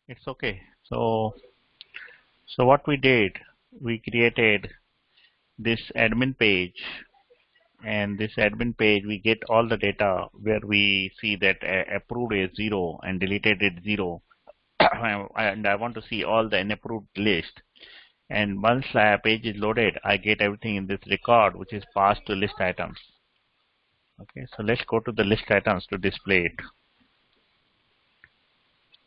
It's okay. So what we did, we created this admin page, and this admin page we get all the data where we see that approved is 0 and deleted is 0, and I want to see all the unapproved list. And once the page is loaded, I get everything in this record, which is passed to list items. Okay, so let's go to the list items to display it.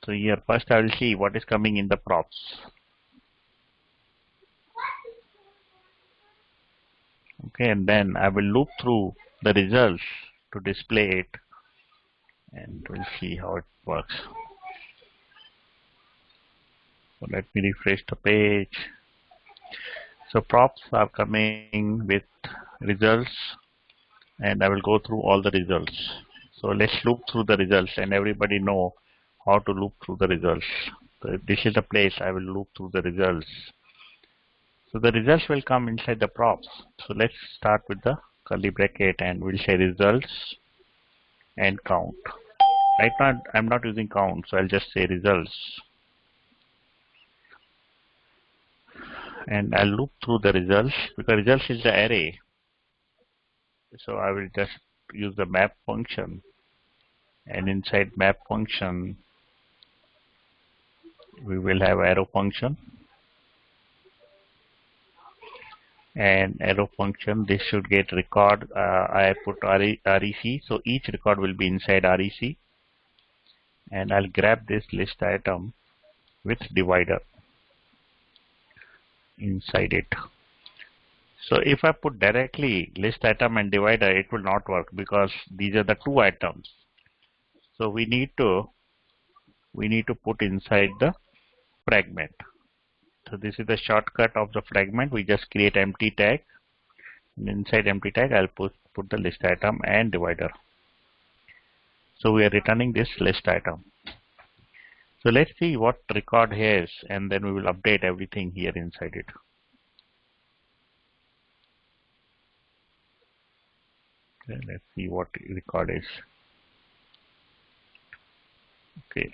So here first I will see what is coming in the props. Okay, and then I will loop through the results to display it, and we'll see how it works. So let me refresh the page. So props are coming with results, and I will go through all the results. So let's loop through the results, and everybody know how to loop through the results. So this is the place I will loop through the results. So the results will come inside the props. So let's start with the curly bracket, and we'll say results and count. Right now I'm not using count, so I'll just say results. And I'll loop through the results because results is the array. So I will just use the map function, and inside map function we will have arrow function, and arrow function this should get record. I put REC, so each record will be inside REC, and I'll grab this list item with divider inside it. So if I put directly list item and divider, it will not work because these are the two items. So we need to put inside the fragment. So this is the shortcut of the fragment. We just create empty tag, and inside empty tag I'll put the list item and divider. So we are returning this list item. So let's see what record has, and then we will update everything here inside it. Okay, let's see what record is. Okay,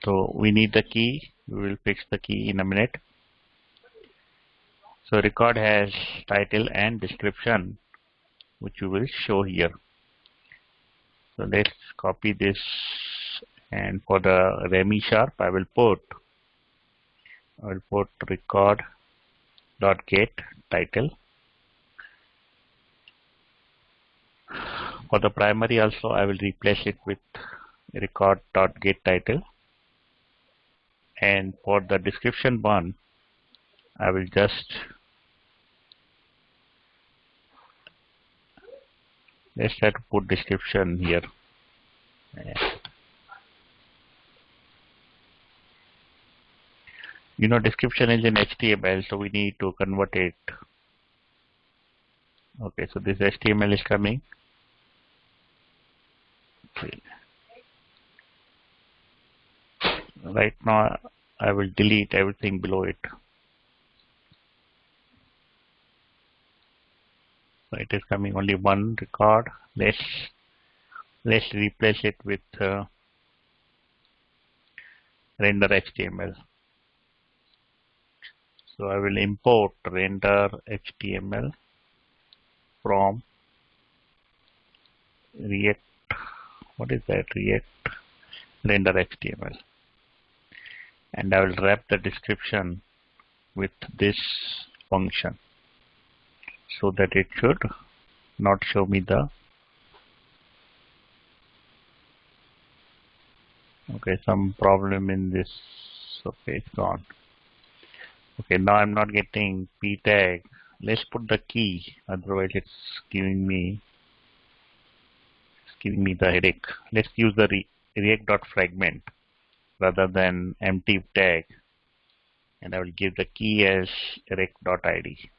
so we need the key. We will fix the key in a minute. So record has title and description, which we will show here. So let's copy this, and for the Remy Sharp I will put record dot get title. For the primary also I will replace it with record dot get title, and for the description one I will just let's try to put description here. You know, description is in HTML, so we need to convert it. Okay, so this HTML is coming. Okay. Right now I will delete everything below it. So it is coming only one record. Let's replace it with render HTML. So I will import render HTML from React. What is that? React render HTML. And I will wrap the description with this function so that it should not show me the. Okay, some problem in this. Okay, it's gone. Okay, now I'm not getting p tag. Let's put the key, otherwise it's giving me the headache. Let's use the react.fragment rather than empty tag, and I will give the key as rec.id.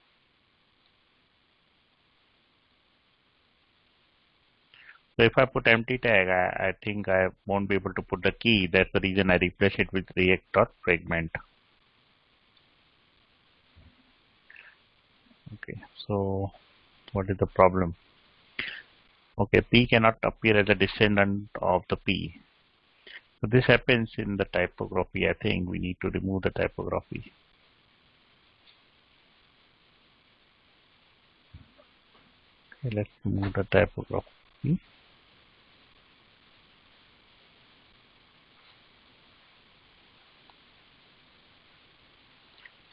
So if I put empty tag, I think I won't be able to put the key. That's the reason I replace it with react.fragment. Okay, so what is the problem? Okay, P cannot appear as a descendant of the P. So this happens in the typography. I think we need to remove the typography. Okay, let's remove the typography.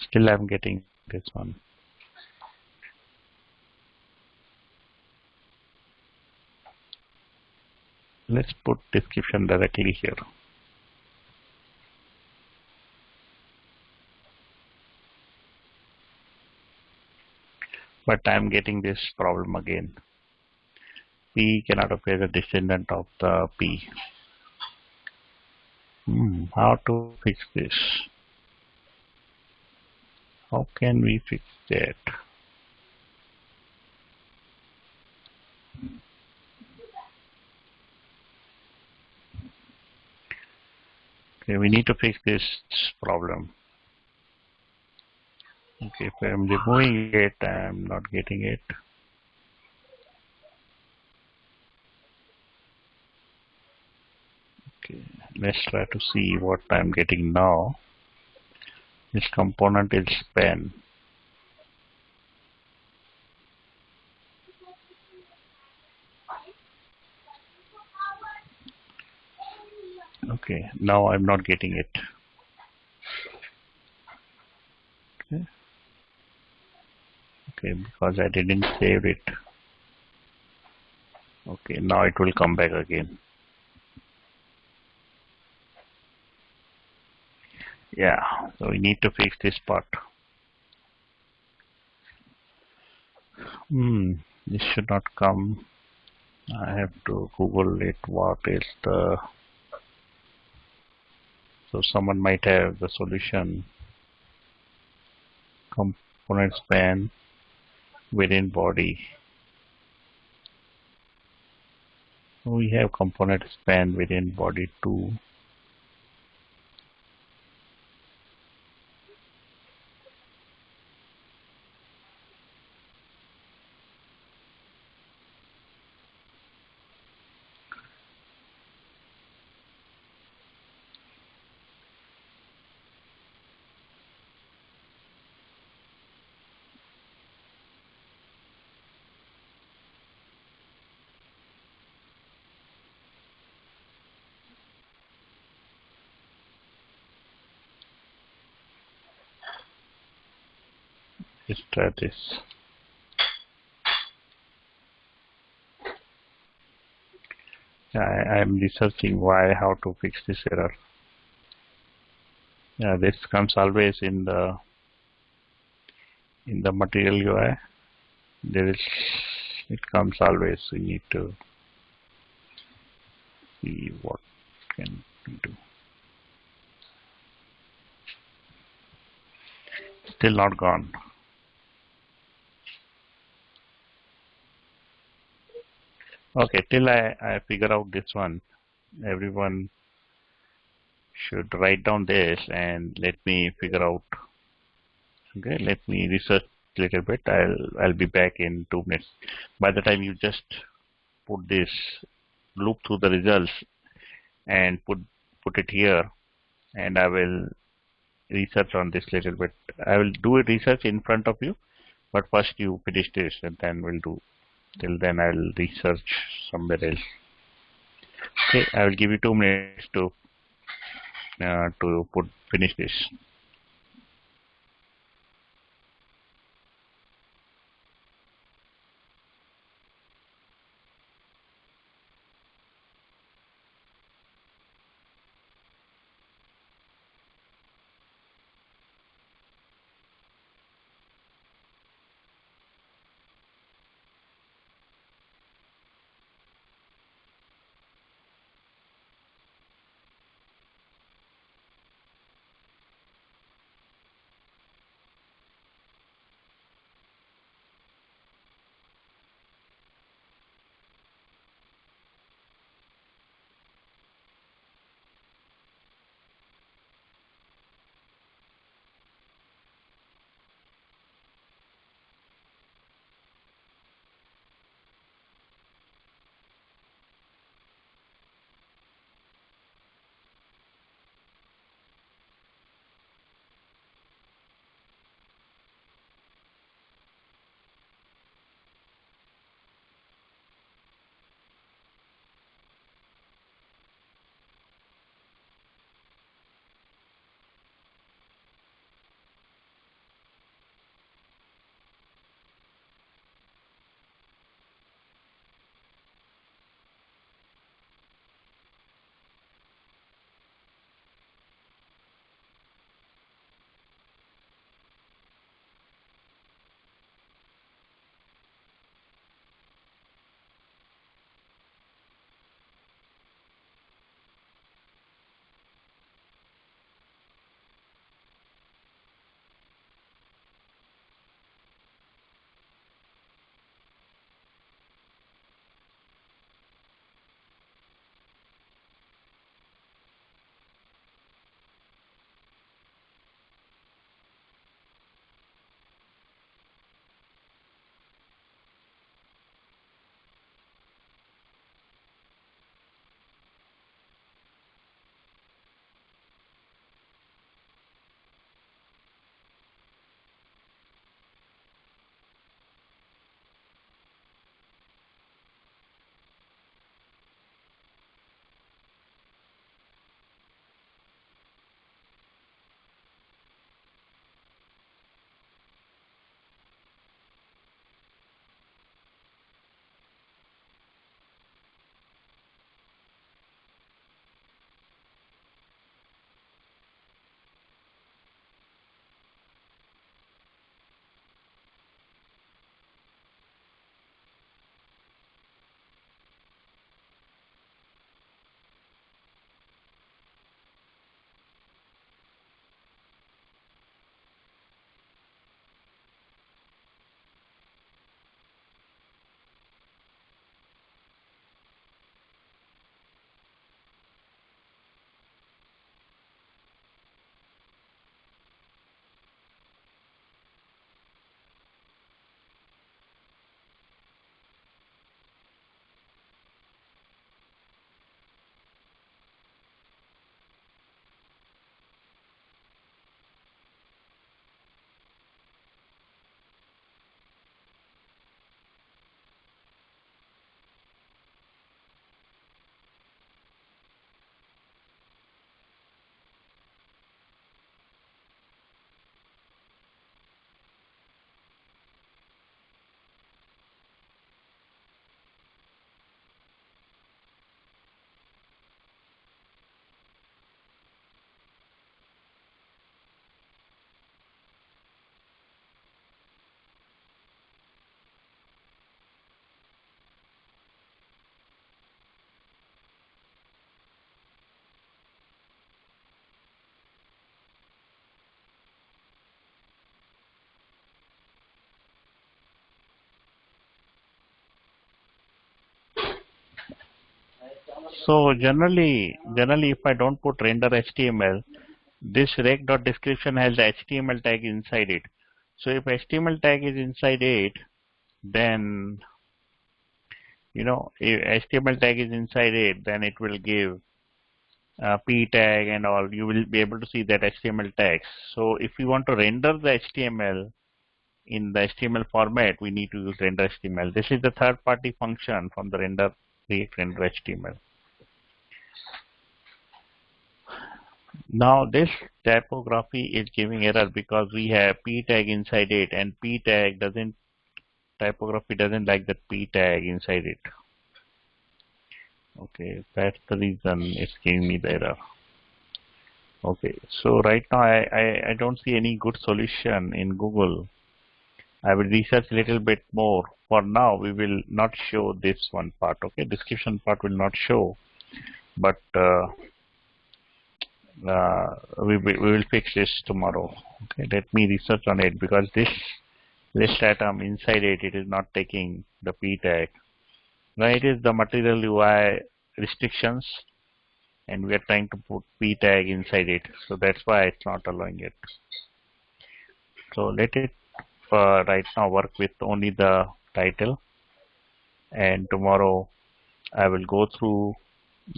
Still I'm getting this one. Let's put description directly here. But I'm getting this problem again. P cannot appear as a descendant of the P. How to fix this? How can we fix that? Okay, we need to fix this problem. Okay, if I'm removing it, I'm not getting it. Okay, let's try to see what I'm getting now. This component is span. Okay, now I'm not getting it. Okay, okay, because I didn't save it. Okay, now it will come back again. Yeah, so we need to fix this part. This should not come. I have to Google it. What is the... So someone might have the solution. Component span within body. We have component span within body too. Let's try this. I'm researching how to fix this error. Yeah, this comes always in the material UI. It comes always. We need to see what can we do. Still not gone. Okay, till I figure out this one, everyone should write down this and let me figure out. Okay, let me research a little bit. I'll be back in 2 minutes. By the time you just put this, loop through the results and put it here, and I will research on this little bit. I will do a research in front of you, but first you finish this and then we'll do. Till then I'll research somewhere else. Okay, I will give you 2 minutes to finish this. So generally, if I don't put render HTML, this rec.description has the HTML tag inside it. So if HTML tag is inside it, then if HTML tag is inside it, then it will give p tag and all. You will be able to see that HTML tags. So if we want to render the HTML in the HTML format, we need to use render HTML. This is the third-party function from the React render HTML. Now this typography is giving error because we have p tag inside it, and typography doesn't like that p tag inside it. Okay, that's the reason it's giving me the error. Okay, so right now I don't see any good solution in Google. I will research a little bit more. For now, we will not show this one part. Okay, description part will not show, but we will fix this tomorrow. Okay, let me research on it because this list item inside it is not taking the p tag. Now it is the material UI restrictions, and we are trying to put p tag inside it, so that's why it's not allowing it. So let it right now work with only the title, and tomorrow I will go through.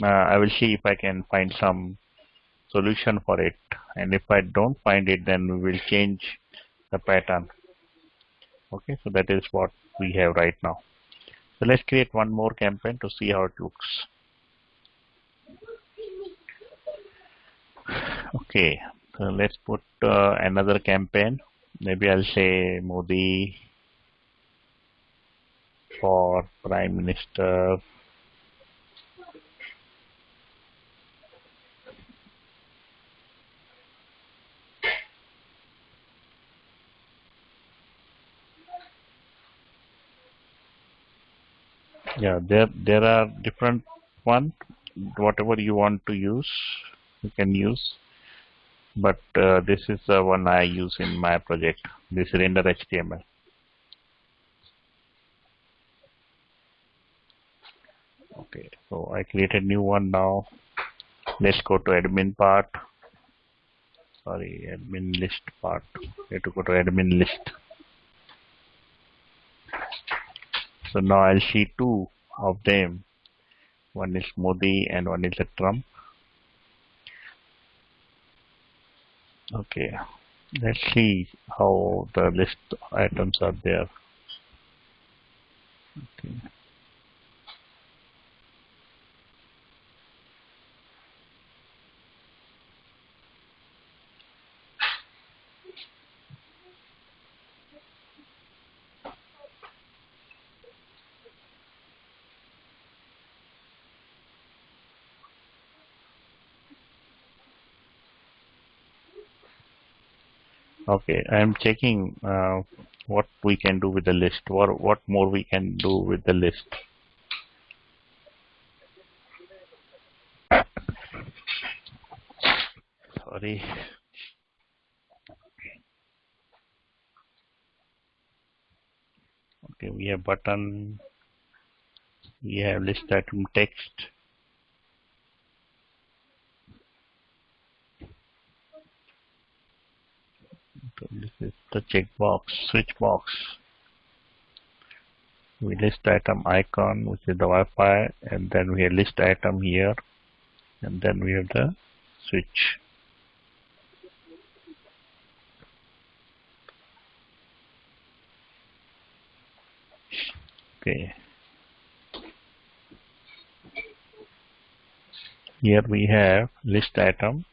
I will see if I can find some solution for it, and if I don't find it, then we will change the pattern. Okay, so that is what we have right now. So let's create one more campaign to see how it looks. Okay, so let's put another campaign. Maybe I'll say Modi for Prime Minister. Yeah, there are different ones. Whatever you want to use, you can use. But this is the one I use in my project. This render HTML. Okay, so I created new one now. Let's go to admin part. Sorry, admin list part. We have to go to admin list. So now I'll see two of them. One is Modi and one is a Trump. Okay, let's see how the list items are there. Okay. Okay, I am checking what we can do with the list, or what more we can do with the list. Sorry. Okay, we have button, we have list item text. So this is the checkbox, switch box. We list item icon, which is the Wi-Fi, and then we have list item here, and then we have the switch. Okay. Here we have list item,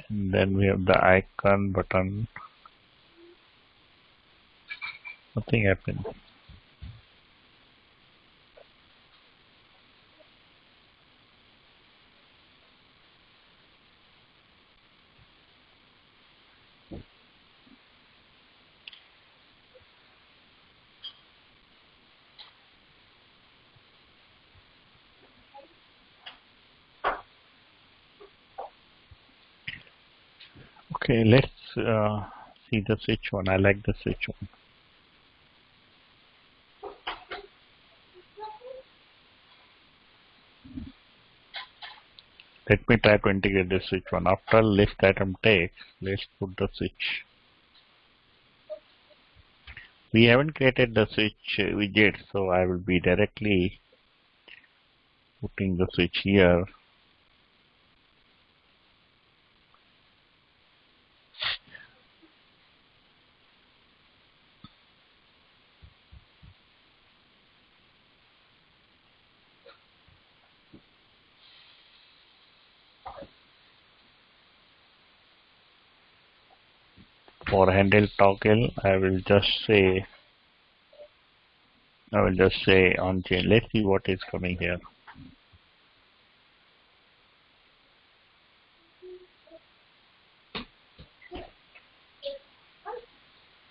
and then we have the icon button. Nothing happened. Okay, let's see the switch one. I like the switch one. Let me try to integrate the switch one. After list item text, let's put the switch. We haven't created the switch widget, so I will be directly putting the switch here. For handle toggle, I will just say on chain. Let's see what is coming here.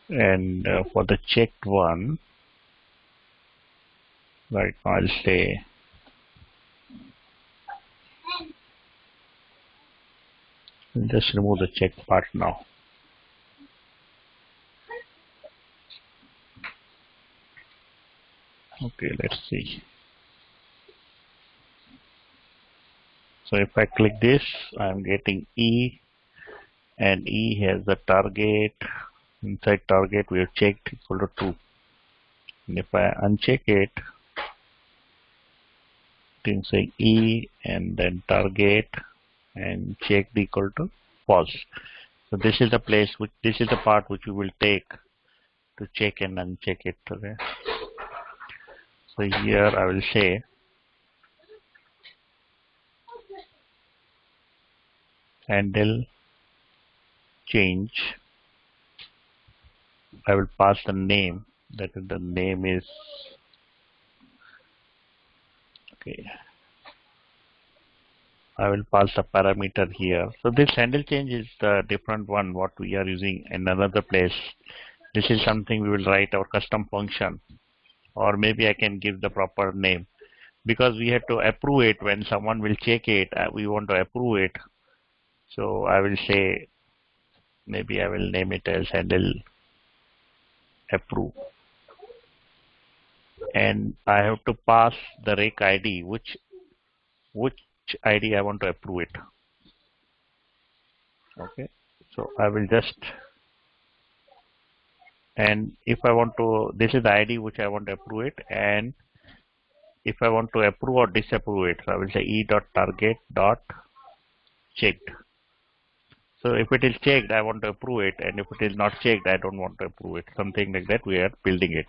And for the checked one, right now I'll say just remove the check part now. Okay, let's see. So if I click this, I'm getting E, and E has the target. Inside target, we have checked equal to 2. And if I uncheck it, it's saying E and then target and checked equal to false. So this is the place which this is the part which we will take to check and uncheck it. Okay. So here I will say handle change. I will pass the name. That is, the name is okay. I will pass the parameter here. So this handle change is the different one what we are using in another place. This is something we will write our custom function, or maybe I can give the proper name, because we have to approve it when someone will check it. We want to approve it. So I will say, maybe I will name it as handle approve. And I have to pass the rec ID, which ID I want to approve it. Okay. So I will just, and if I want to, this is the ID which I want to approve it, and if I want to approve or disapprove it, so I will say e.target.checked. So if it is checked, I want to approve it, and if it is not checked, I don't want to approve it. Something like that, we are building it.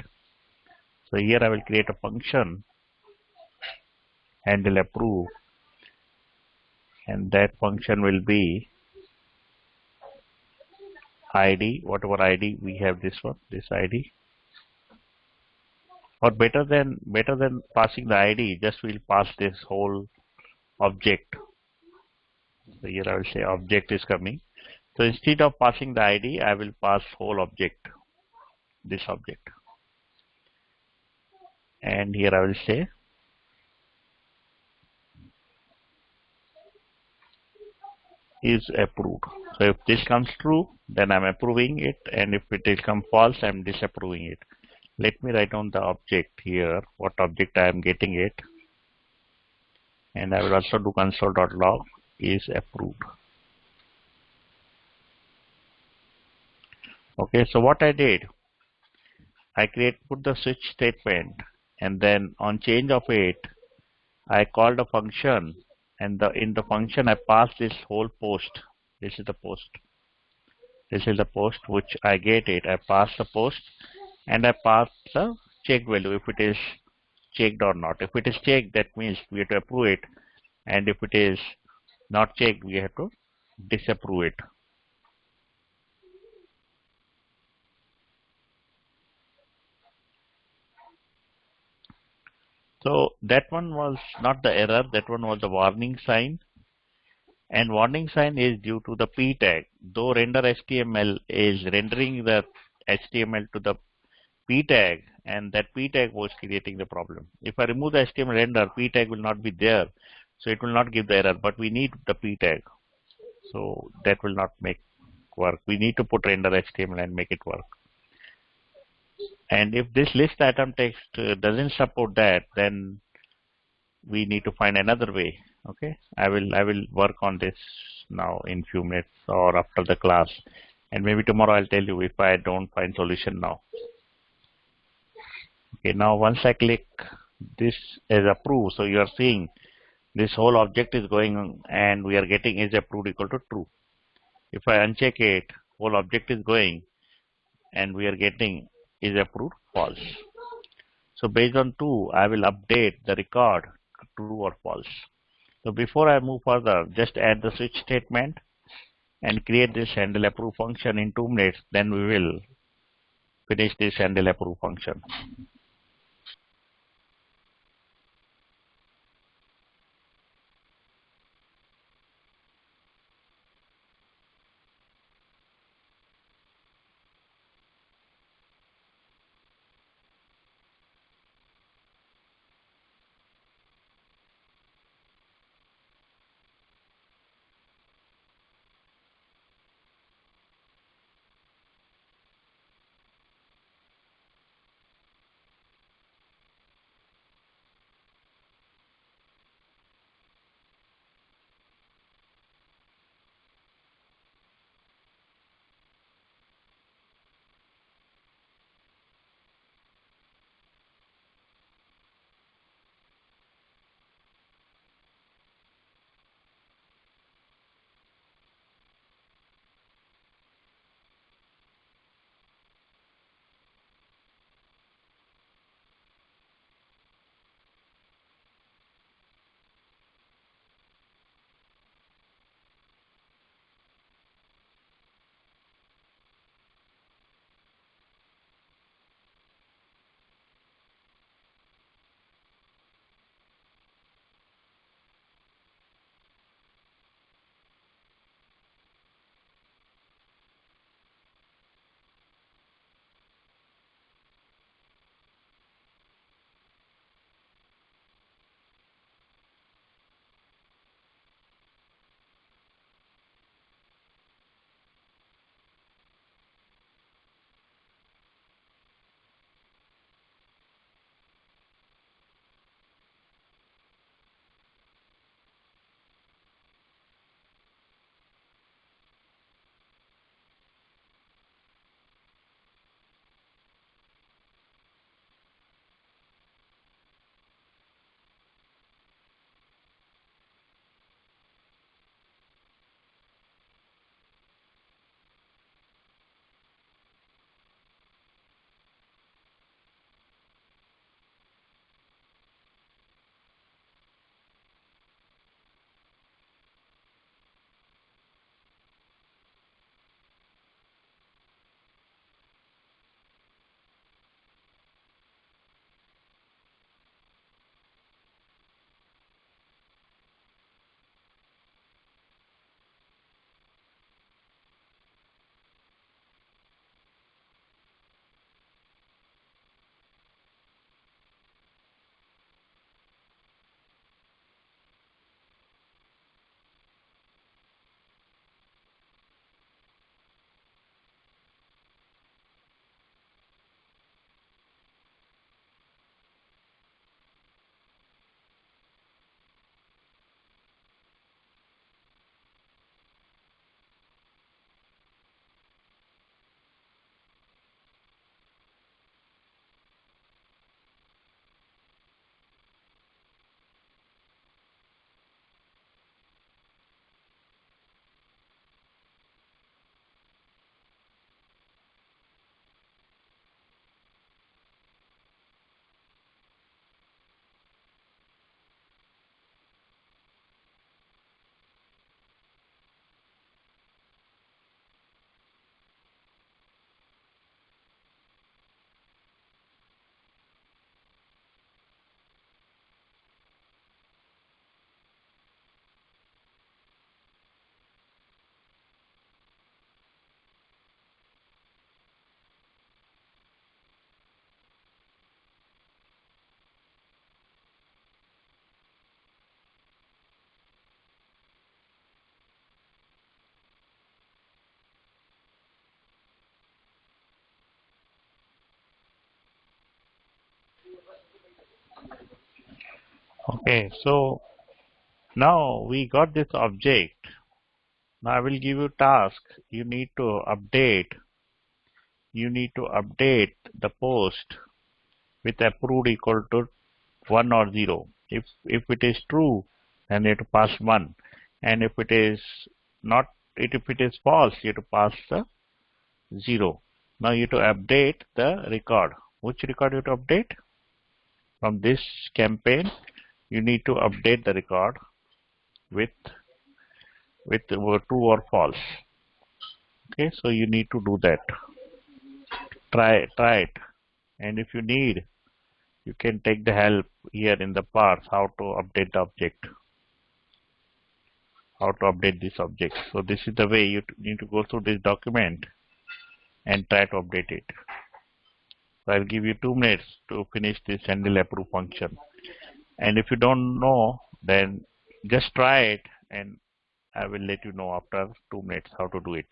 So here I will create a function, handle approve, and that function will be ID, whatever ID we have, this one, this ID. Or better than passing the ID, just we'll pass this whole object. So here I will say object is coming. So instead of passing the ID, I will pass whole object, this object. And here I will say is approved. So if this comes true, then I'm approving it, and if it will come false, I'm disapproving it. Let me write down the object here, what object I am getting it, and I will also do console.log is approved. Okay, so what I did, I put the switch statement, and then on change of it, I called a function, and in the function I passed this whole post. This is the post. This is the post which I get it. I pass the post, and I pass the check value if it is checked or not. If it is checked, that means we have to approve it, and if it is not checked, we have to disapprove it. So that one was not the error, that one was the warning sign. And warning sign is due to the p tag. Though render HTML is rendering the HTML to the p tag, and that p tag was creating the problem. If I remove the HTML render, p tag will not be there, so it will not give the error, but we need the p tag. So that will not make work. We need to put render HTML and make it work. And if this list item text doesn't support that, then we need to find another way. Okay, I will work on this now in few minutes or after the class, and maybe tomorrow I'll tell you if I don't find solution now. Okay, now once I click this as approved, so you are seeing this whole object is going on and we are getting is approved equal to true. If I uncheck it, whole object is going and we are getting is approved false. So based on true, I will update the record to true or false. So before I move further, just add the switch statement and create this handle approve function in 2 minutes. Then we will finish this handle approve function. Okay, so Now we got this object. Now I will give you task. You need to update the post with approved equal to 1 or 0. If it is true, then you have to pass 1. And if it is not, if it is false, you have to pass the 0. Now you have to update the record. Which record you have to update? From this campaign, you need to update the record with true or false. Okay, so you need to do that. Try it. And if you need, you can take the help here in the parts how to update the object, how to update this object. So this is the way you need to go through this document and try to update it. So I'll give you 2 minutes to finish this handle approve function. And if you don't know, then just try it and I will let you know after 2 minutes how to do it.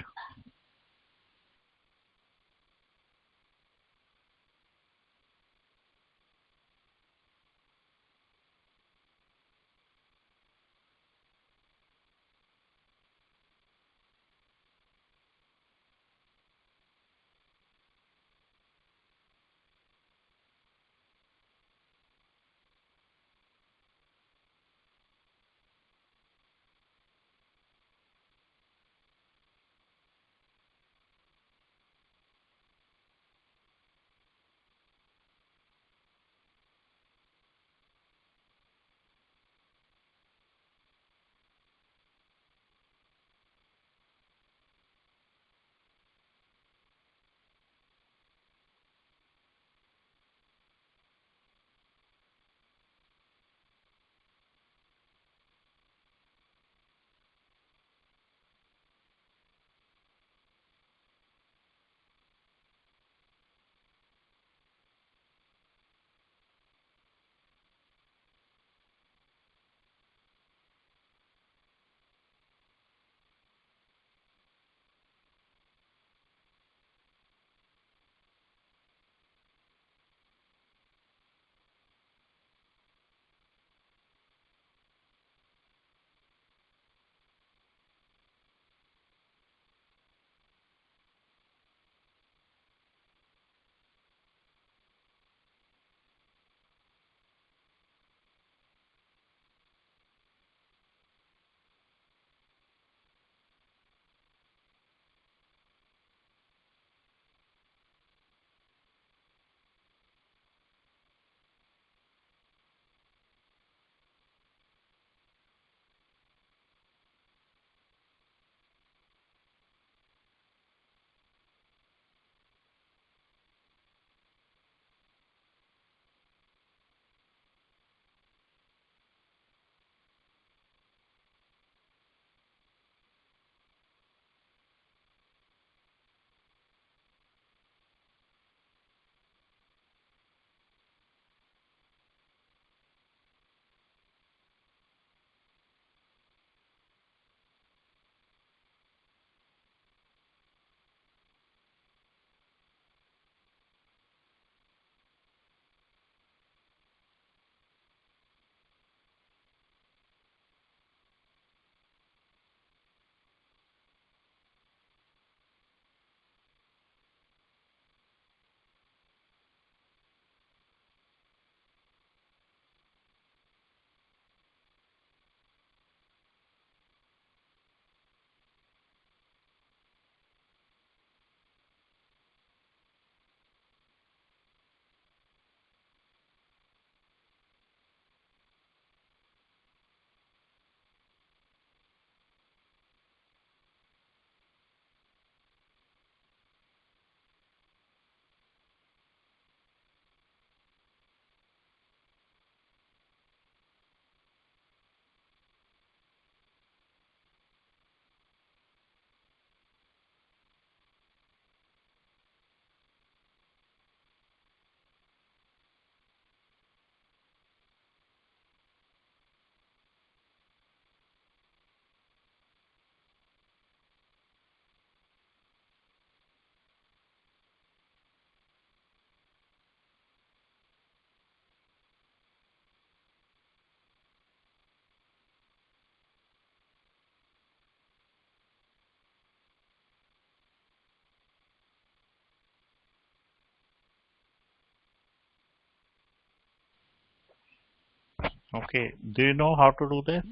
Okay, do you know how to do this?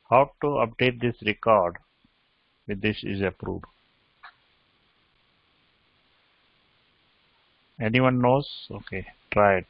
How to update this record with this is approved? Anyone knows? Okay, try it.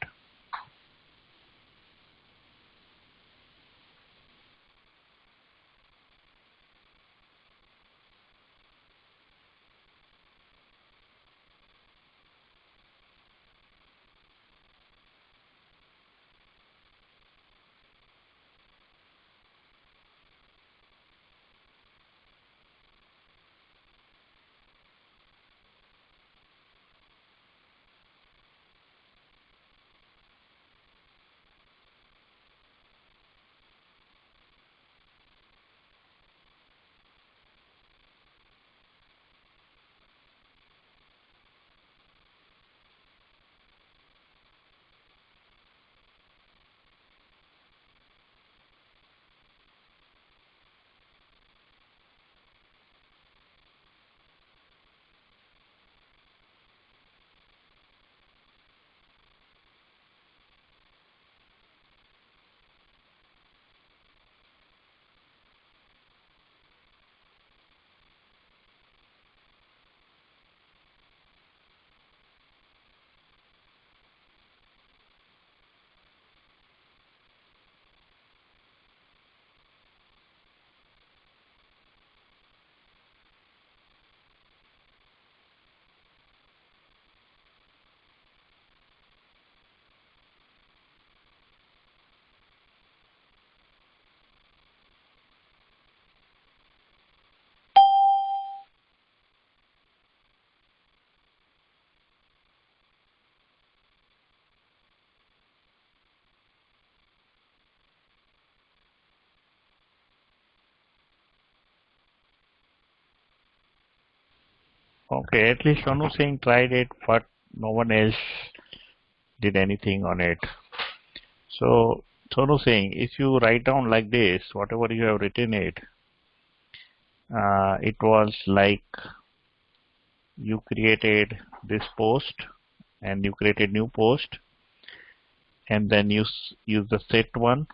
Okay, at least Sonu Singh tried it, but no one else did anything on it. So, Sonu Singh, if you write down like this, whatever you have written it was like you created this post and you created new post and then you use the set one.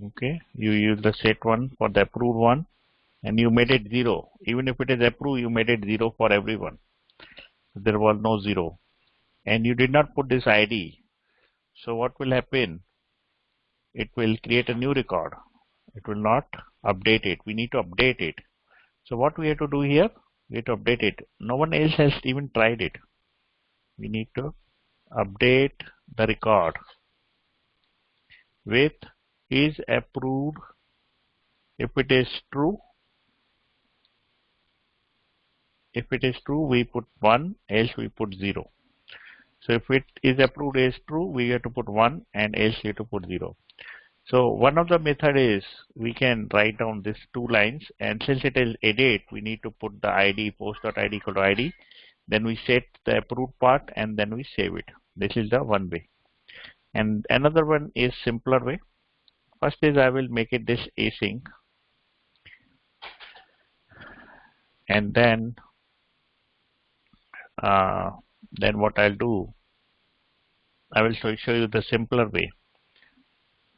Okay, you use the set one for the approved one and you made it 0. Even if it is approved, you made it 0 for everyone. There was no 0 and you did not put this ID. So what will happen? It will create a new record. It will not update it. We need to update it. So what we have to do here? We have to update it. No one else has even tried it. We need to update the record with is approved. If it is true, we put 1, else we put 0. So if it is approved as true, we have to put 1 and else we have to put 0. So one of the method is we can write down these 2 lines, and since it is edit, we need to put the ID post.id equal to ID. Then we set the approved part and then we save it. This is the one way. And another one is simpler way. First is I will make it this async, and then what I'll do, I will show you the simpler way.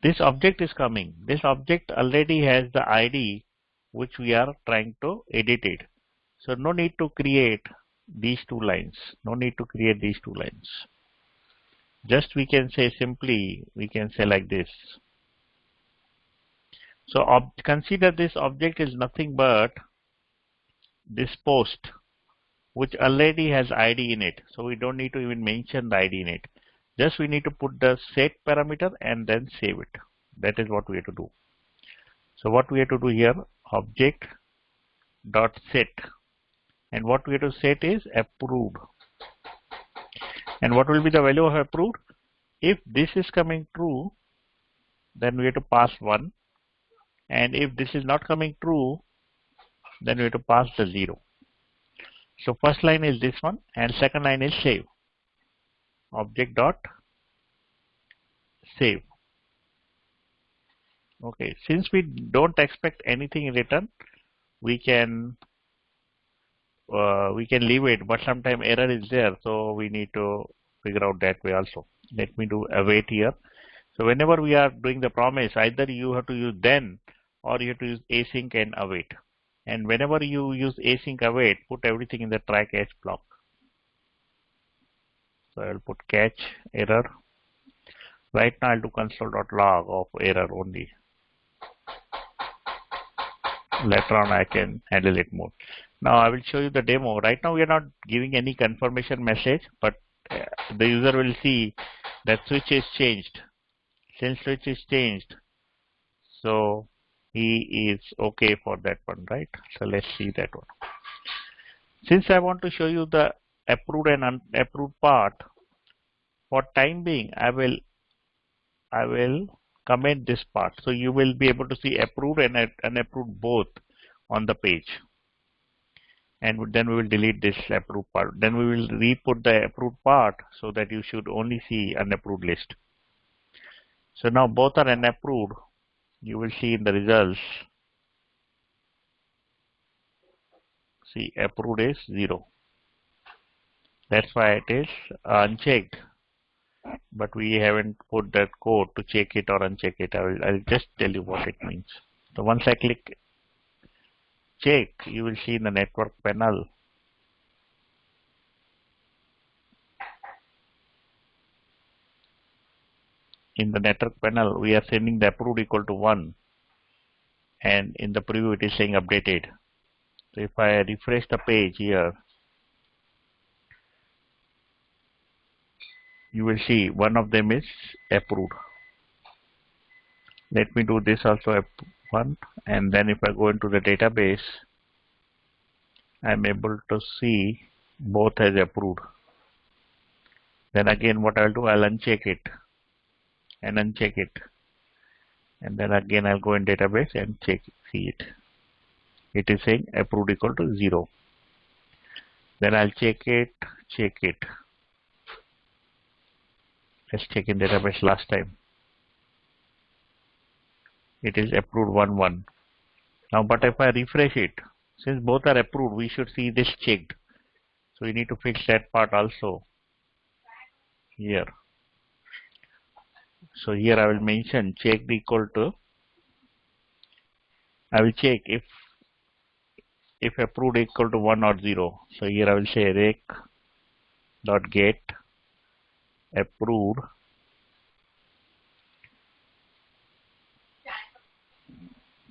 This object is coming. This object already has the ID which we are trying to edit it. So no need to create these 2 lines. No need to create these 2 lines. Just we can say simply, we can say like this. So consider this object is nothing but this post which already has ID in it. So we don't need to even mention the ID in it. Just we need to put the set parameter and then save it. That is what we have to do. So what we have to do here, object dot set, and what we have to set is approved. And what will be the value of approved? If this is coming true, then we have to pass 1, and if this is not coming true, then we have to pass the 0. So first line is this one and second line is save. Object dot save. Okay, since we don't expect anything in return, we can leave it, but sometime error is there, so we need to figure out that way also. Let me do await here. So whenever we are doing the promise, either you have to use then or you have to use async and await. And whenever you use async await, put everything in the try catch block. So I'll put catch error. Right now I'll do console.log of error only. Later on I can handle it more. Now I will show you the demo. Right now we are not giving any confirmation message, but the user will see that switch is changed. Since switch is changed, so he is okay for that one, right? So let's see that one. Since I want to show you the approved and unapproved part, for time being, I will comment this part. So you will be able to see approved and unapproved both on the page. And then we will delete this approved part. Then we will re-put the approved part so that you should only see unapproved list. So now both are unapproved. You will see in the results. See, approved is 0. That's why it is unchecked. But we haven't put that code to check it or uncheck it. I'll just tell you what it means. So once I click check, you will see in the network panel we are sending the approved equal to 1, and in the preview it is saying updated. So if I refresh the page here, you will see one of them is approved. Let me do this also one, and then if I go into the database, I'm able to see both as approved. Then again what I'll do, I'll uncheck it and uncheck it, and then again I'll go in database and see it. It is saying approved equal to 0. Then I'll check it. Let's check in database last time. It is approved 1-1. Now, but if I refresh it, since both are approved, we should see this checked. So we need to fix that part also here. So here I will mention checked equal to, I will check if approved equal to 1 or 0. So here I will say rec dot get approved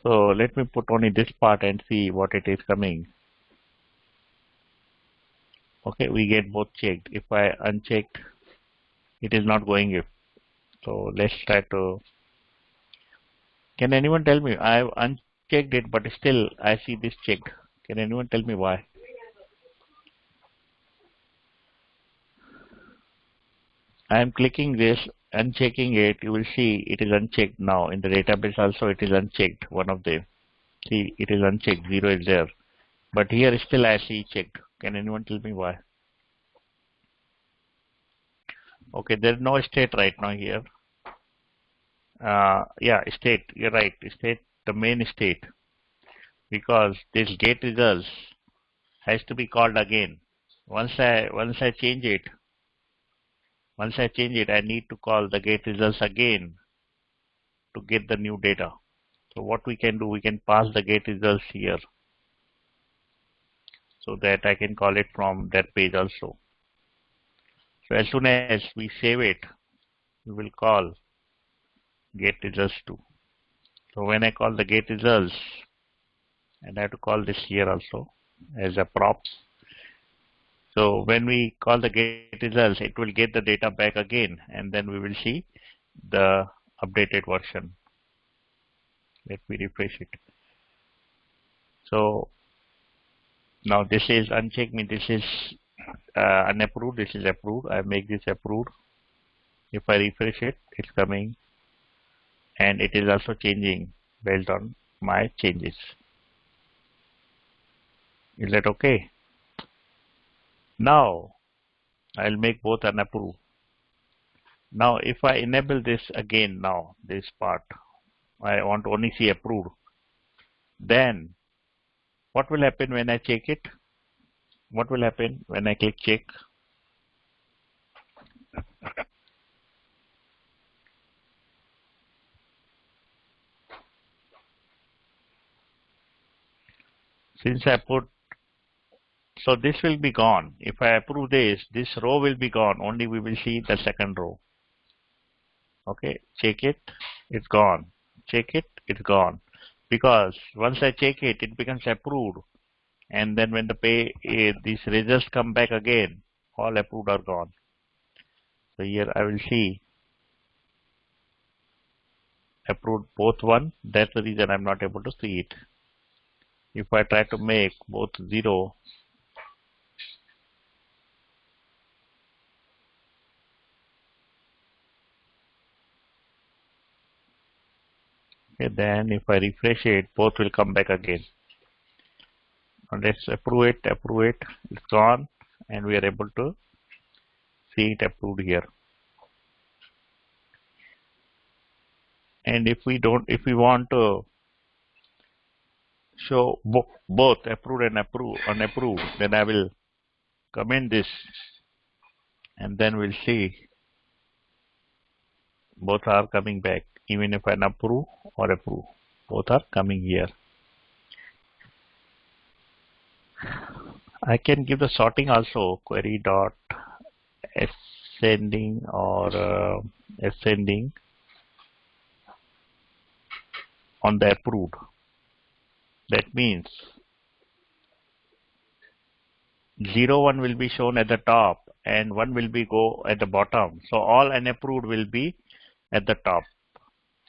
So let me put only this part and see what it is coming. Okay, we get both checked. If I unchecked, it is not going if. So let's try to. Can anyone tell me? I have unchecked it, but still I see this checked. Can anyone tell me why? I am clicking this, unchecking it. You will see it is unchecked now. In the database also it is unchecked. One of them. See, it is unchecked. 0 is there. But here still I see checked. Can anyone tell me why? Okay, there is no state right now here. Yeah, state. You're right. State, the main state. Because this get results has to be called again. Once I change it, I need to call the get results again to get the new data. So what we can do, we can pass the get results here so that I can call it from that page also. So as soon as we save it, we will call get results too. So when I call the get results, and I have to call this here also as a props. So when we call the get results, it will get the data back again, and then we will see the updated version. Let me refresh it. So now this is unchecked, means this is unapproved, this is approved. I make this approved. If I refresh it, it's coming, and it is also changing based on my changes. Is that okay? Now I'll make both unapproved. Now if I enable this again, now this part, I want to only see approved. Then what will happen when I check it? What will happen when I click check? since I put, so this will be gone. If I approve this row will be gone. Only we will see the second row. Okay, check it, it's gone. Check it, it's gone. Because once I check it, it becomes approved. And then when the these results come back again, all approved are gone. So here I will see approved both one. That's the reason I'm not able to see it. If I try to make both 0, okay, then if I refresh it, both will come back again. Now let's approve it, it's gone, and we are able to see it approved here. And if we want to show both approved and unapproved, then I will comment this, and then we'll see both are coming back. Even if I approve or approve, both are coming here. I can give the sorting also, query dot ascending or ascending on the approved. That means 0, 1 will be shown at the top and 1 will be go at the bottom. So all unapproved will be at the top.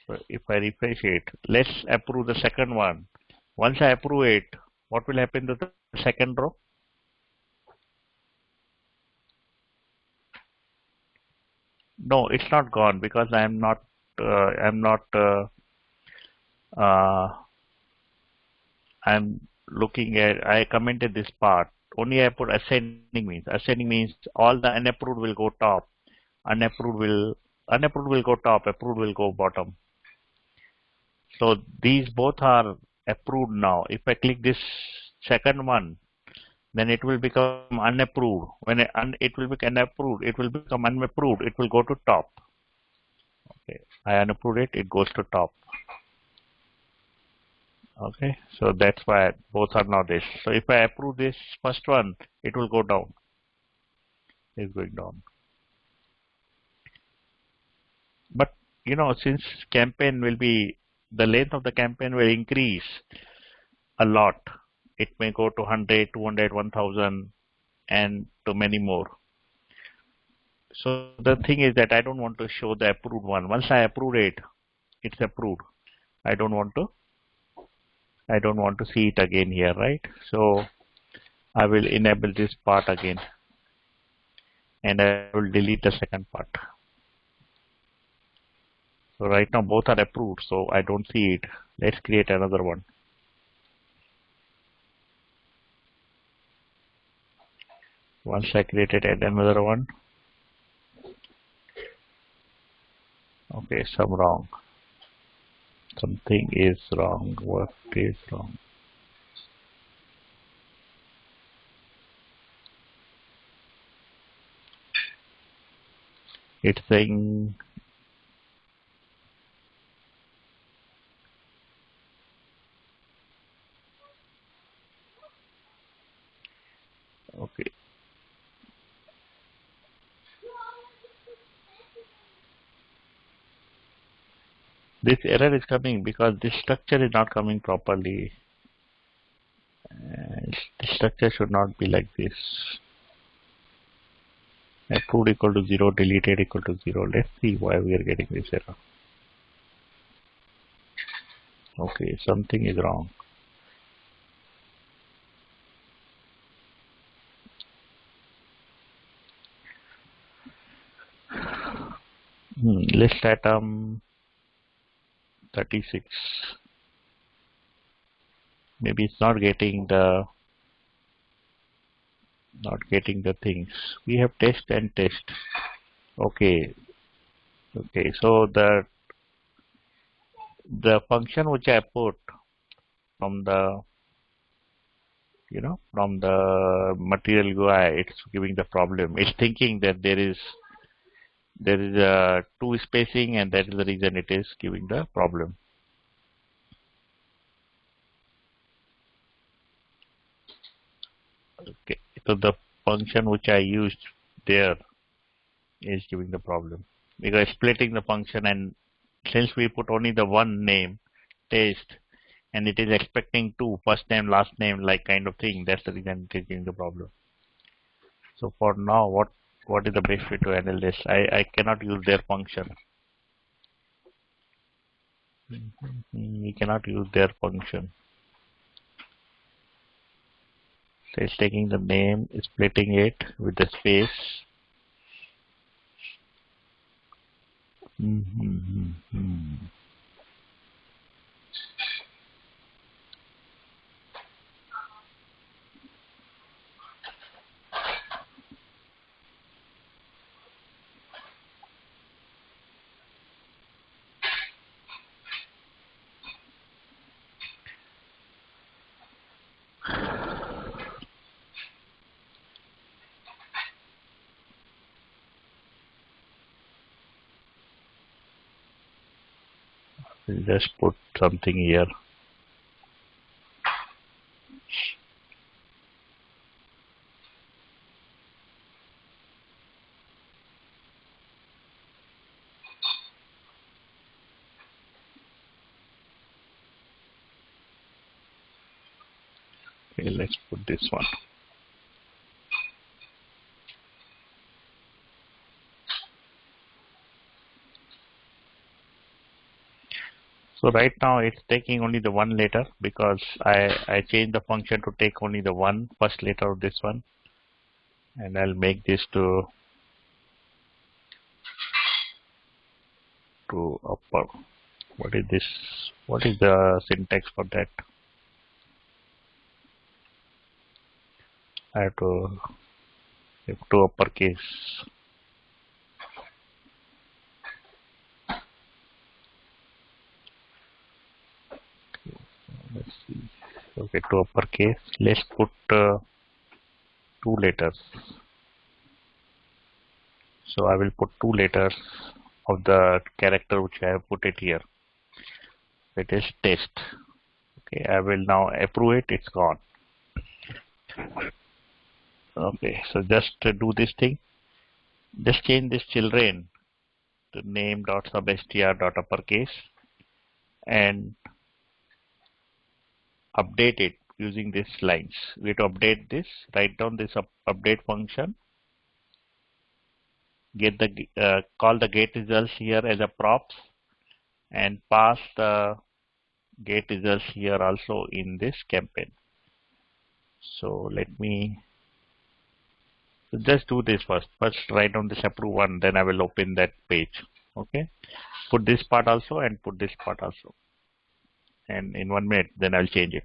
So if I refresh it, let's approve the second one. Once I approve it, what will happen to the second row? No, it's not gone because I'm not I'm looking at, I commented this part. Only I put ascending means all the unapproved will go top, unapproved will go top, approved will go bottom. So these both are approved now. If I click this second one, then it will become unapproved. When it will become unapproved, it will become unapproved. It will go to top. Okay, I unapproved it. It goes to top. Okay, so that's why both are now this. So if I approve this first one, it will go down. It's going down. But you know, since campaign will be, the length of the campaign will increase a lot. It may go to 100, 200, 1000 and to many more. So the thing is that I don't want to show the approved one. Once I approve it, it's approved. I don't want to see it again here, right? So I will enable this part again and I will delete the second part. So right now both are approved, so I don't see it. Let's create another one. Once I created another one. Okay, something is wrong. What is wrong? It's saying okay. This error is coming because this structure is not coming properly. The structure should not be like this. Approved equal to 0, deleted equal to 0. Let's see why we are getting this error. Okay, something is wrong. List item 36. Maybe it's not getting the things. We have test and test. Okay. Okay, so the function which I put from the from the material UI, it's giving the problem. It's thinking that there is a 2 spacing, and that is the reason it is giving the problem. Okay, so the function which I used there is giving the problem because splitting the function, and since we put only the one name taste and it is expecting two first name last name like kind of thing, that's the reason it is giving the problem. So for now, what is the best way to handle this? I cannot use their function. We cannot use their function. So it's taking the name, splitting it with the space. We'll just put something here. Okay, let's put this one. So right now it's taking only the one letter because I changed the function to take only the one first letter of this one, and I'll make this to upper. What is this? What is the syntax for that? I have to uppercase. Let's see. Okay, to uppercase. Let's put two letters. So I will put two letters of the character which I have put it here. It is test. Okay, I will now approve it. It's gone. Okay, so just do this thing. Just change this children to name dot sub str dot uppercase and update it using these lines. We have to update this. Write down this update function. Get the call the get results here as a props and pass the get results here also in this campaign. So let me just do this first. First write down this approve one, then I will open that page. Okay. Put this part also and put this part also. And in 1 minute, then I'll change it.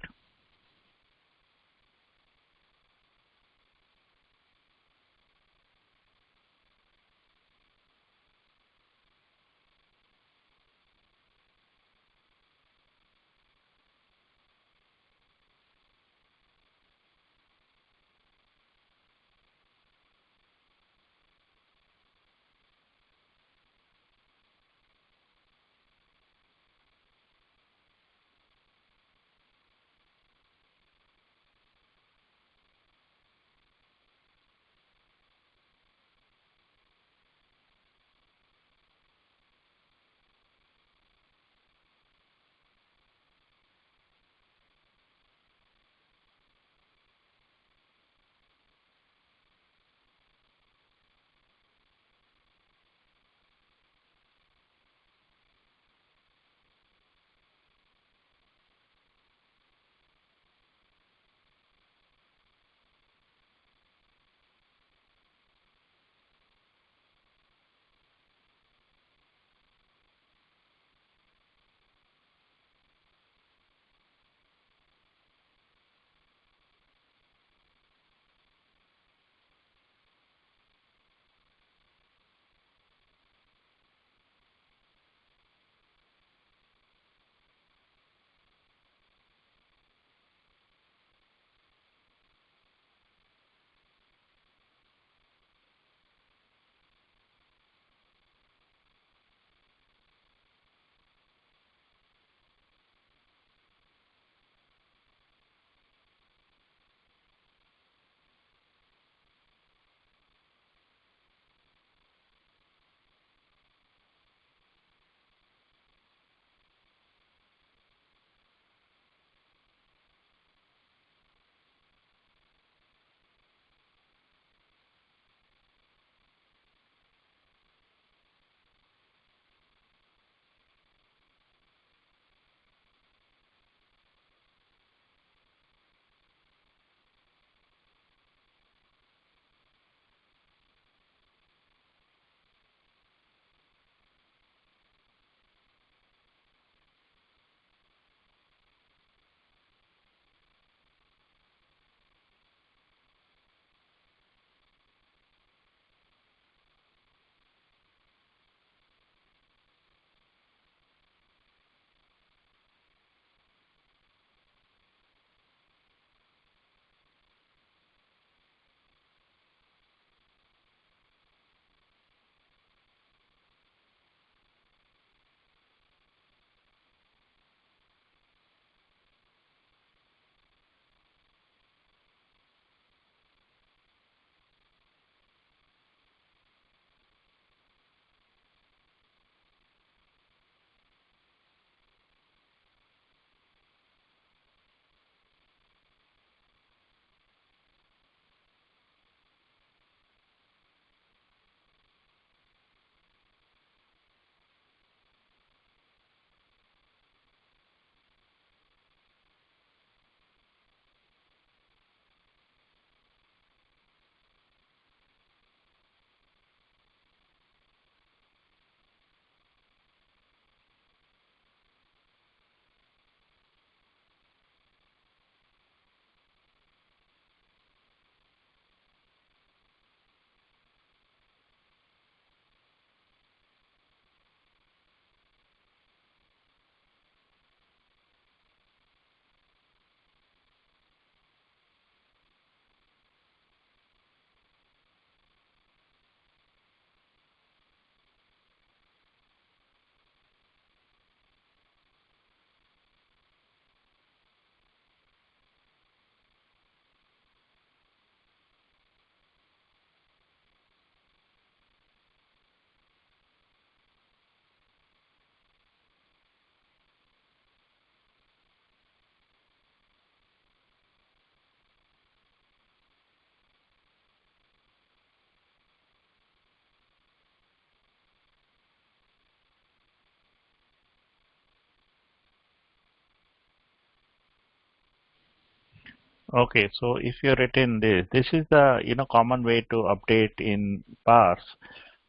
Okay, so if you're written this, this is the common way to update in parse.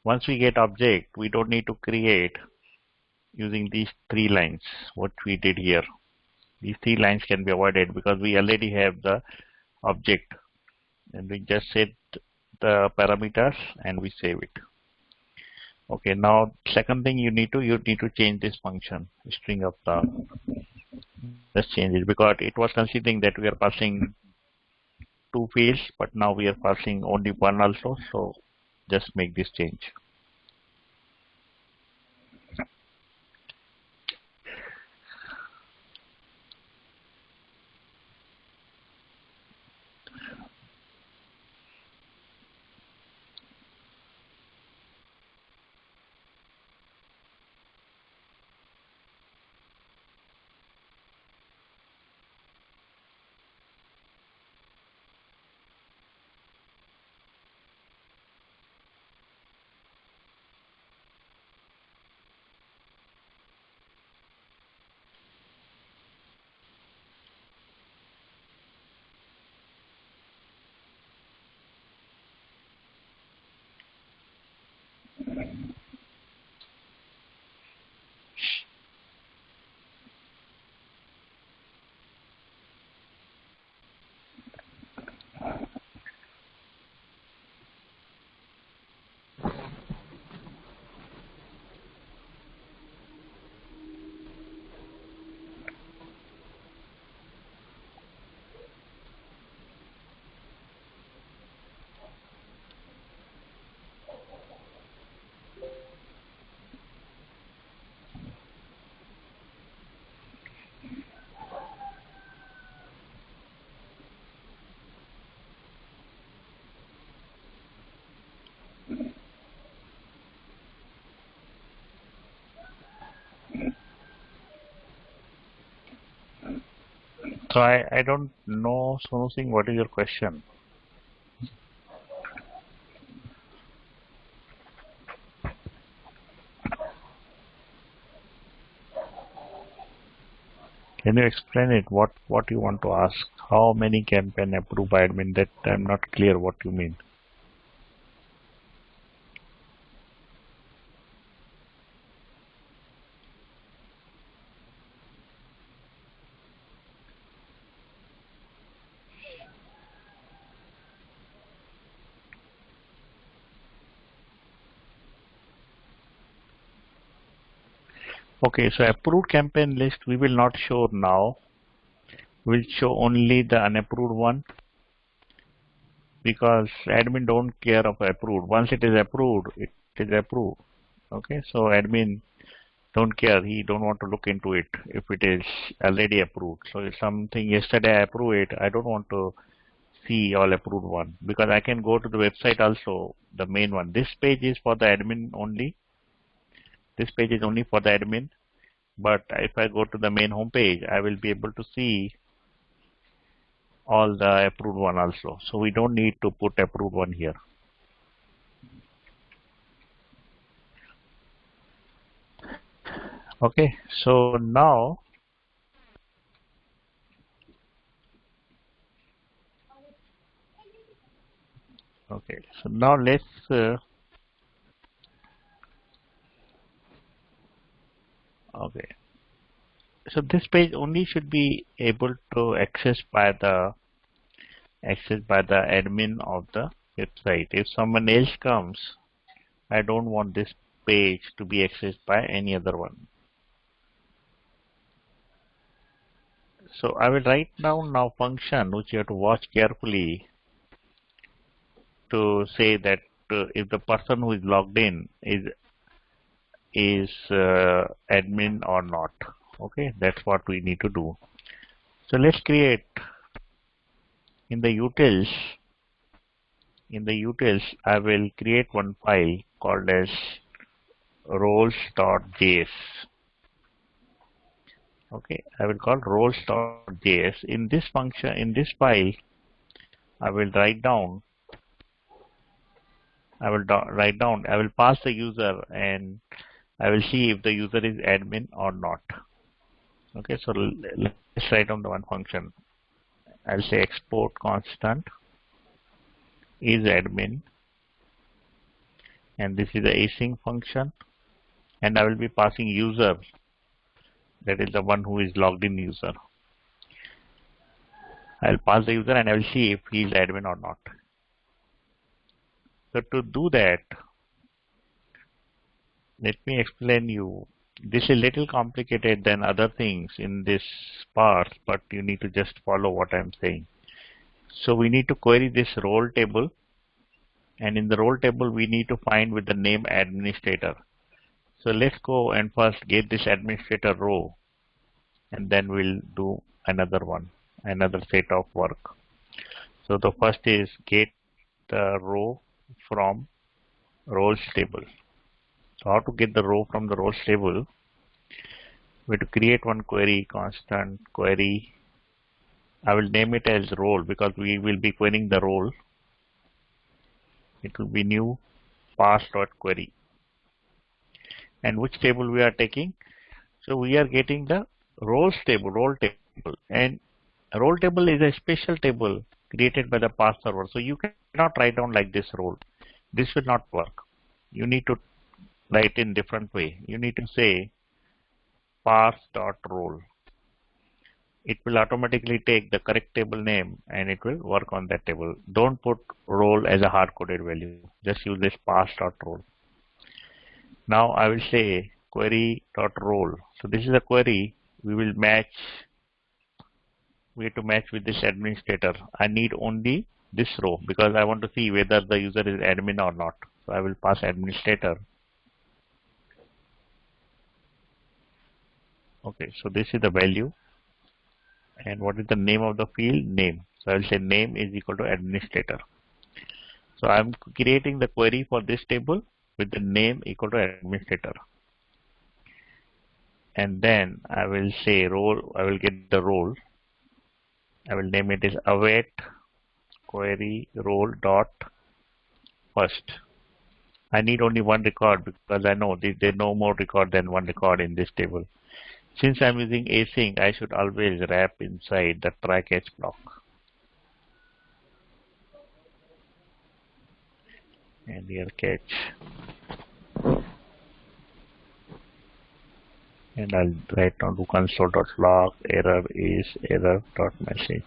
Once we get object, we don't need to create using these three lines. What we did here, these three lines can be avoided because we already have the object, and we just set the parameters and we save it. Okay, now second thing you need to change this function string of the. Let's change it because it was considering that we are passing two fields, but now we are passing only one also. So just make this change. So I don't know, Sonu Singh, what is your question? Can you explain it? What you want to ask? How many campaign approved by admin? That I'm not clear what you mean. Okay, so approved campaign list we will not show now. We'll show only the unapproved one because admin don't care of approved. Once it is approved, it is approved. Okay, so admin don't care. He don't want to look into it if it is already approved. So if something yesterday I approved it, I don't want to see all approved one because I can go to the website also, the main one. This page is for the admin only. This page is only for the admin. But if I go to the main home page, I will be able to see all the approved one also. So we don't need to put approved one here. Okay, so now okay, so now let's okay. So this page only should be able to access by the admin of the website. If someone else comes, I don't want this page to be accessed by any other one. So I will write down now function which you have to watch carefully to say that if the person who is logged in is admin or not. Okay, that's what we need to do. So let's create in the utils. In the utils, I will create one file called as roles.js. Okay, I will call roles.js. In this function, in this file, I will write down. I will pass the user and I will see if the user is admin or not. Okay, so let's write down the one function. I'll say export constant is admin, and this is the async function, and I will be passing user, that is the one who is logged in user. I'll pass the user and I will see if he is admin or not. So to do that, let me explain you. This is a little complicated than other things in this part, but you need to just follow what I'm saying. So we need to query this role table, and in the role table we need to find with the name administrator. So let's go and first get this administrator row, and then we'll do another one, another set of work. So the first is get the row from roles table. So how to get the row from the rows table? We have to create one query, constant query. I will name it as role because we will be querying the role. It will be new parse.query. And which table we are taking? So we are getting the roles table, role table. And role table is a special table created by the parse server. So you cannot write down like this role. This will not work. You need to write in different way. You need to say parse.role. It will automatically take the correct table name and it will work on that table. Don't put role as a hard-coded value. Just use this parse.role. Now I will say query.role. So this is a query. We will match. We have to match with this administrator. I need only this row because I want to see whether the user is admin or not. So I will pass administrator. Okay, so this is the value. And what is the name of the field? Name. So I will say name is equal to administrator. So I am creating the query for this table with the name equal to administrator. And then I will say role, I will get the role. I will name it as await query role dot first. I need only one record because I know there no more record than one record in this table. Since I'm using async, I should always wrap inside the try catch block. And here catch. And I'll write down to console.log error is error.message.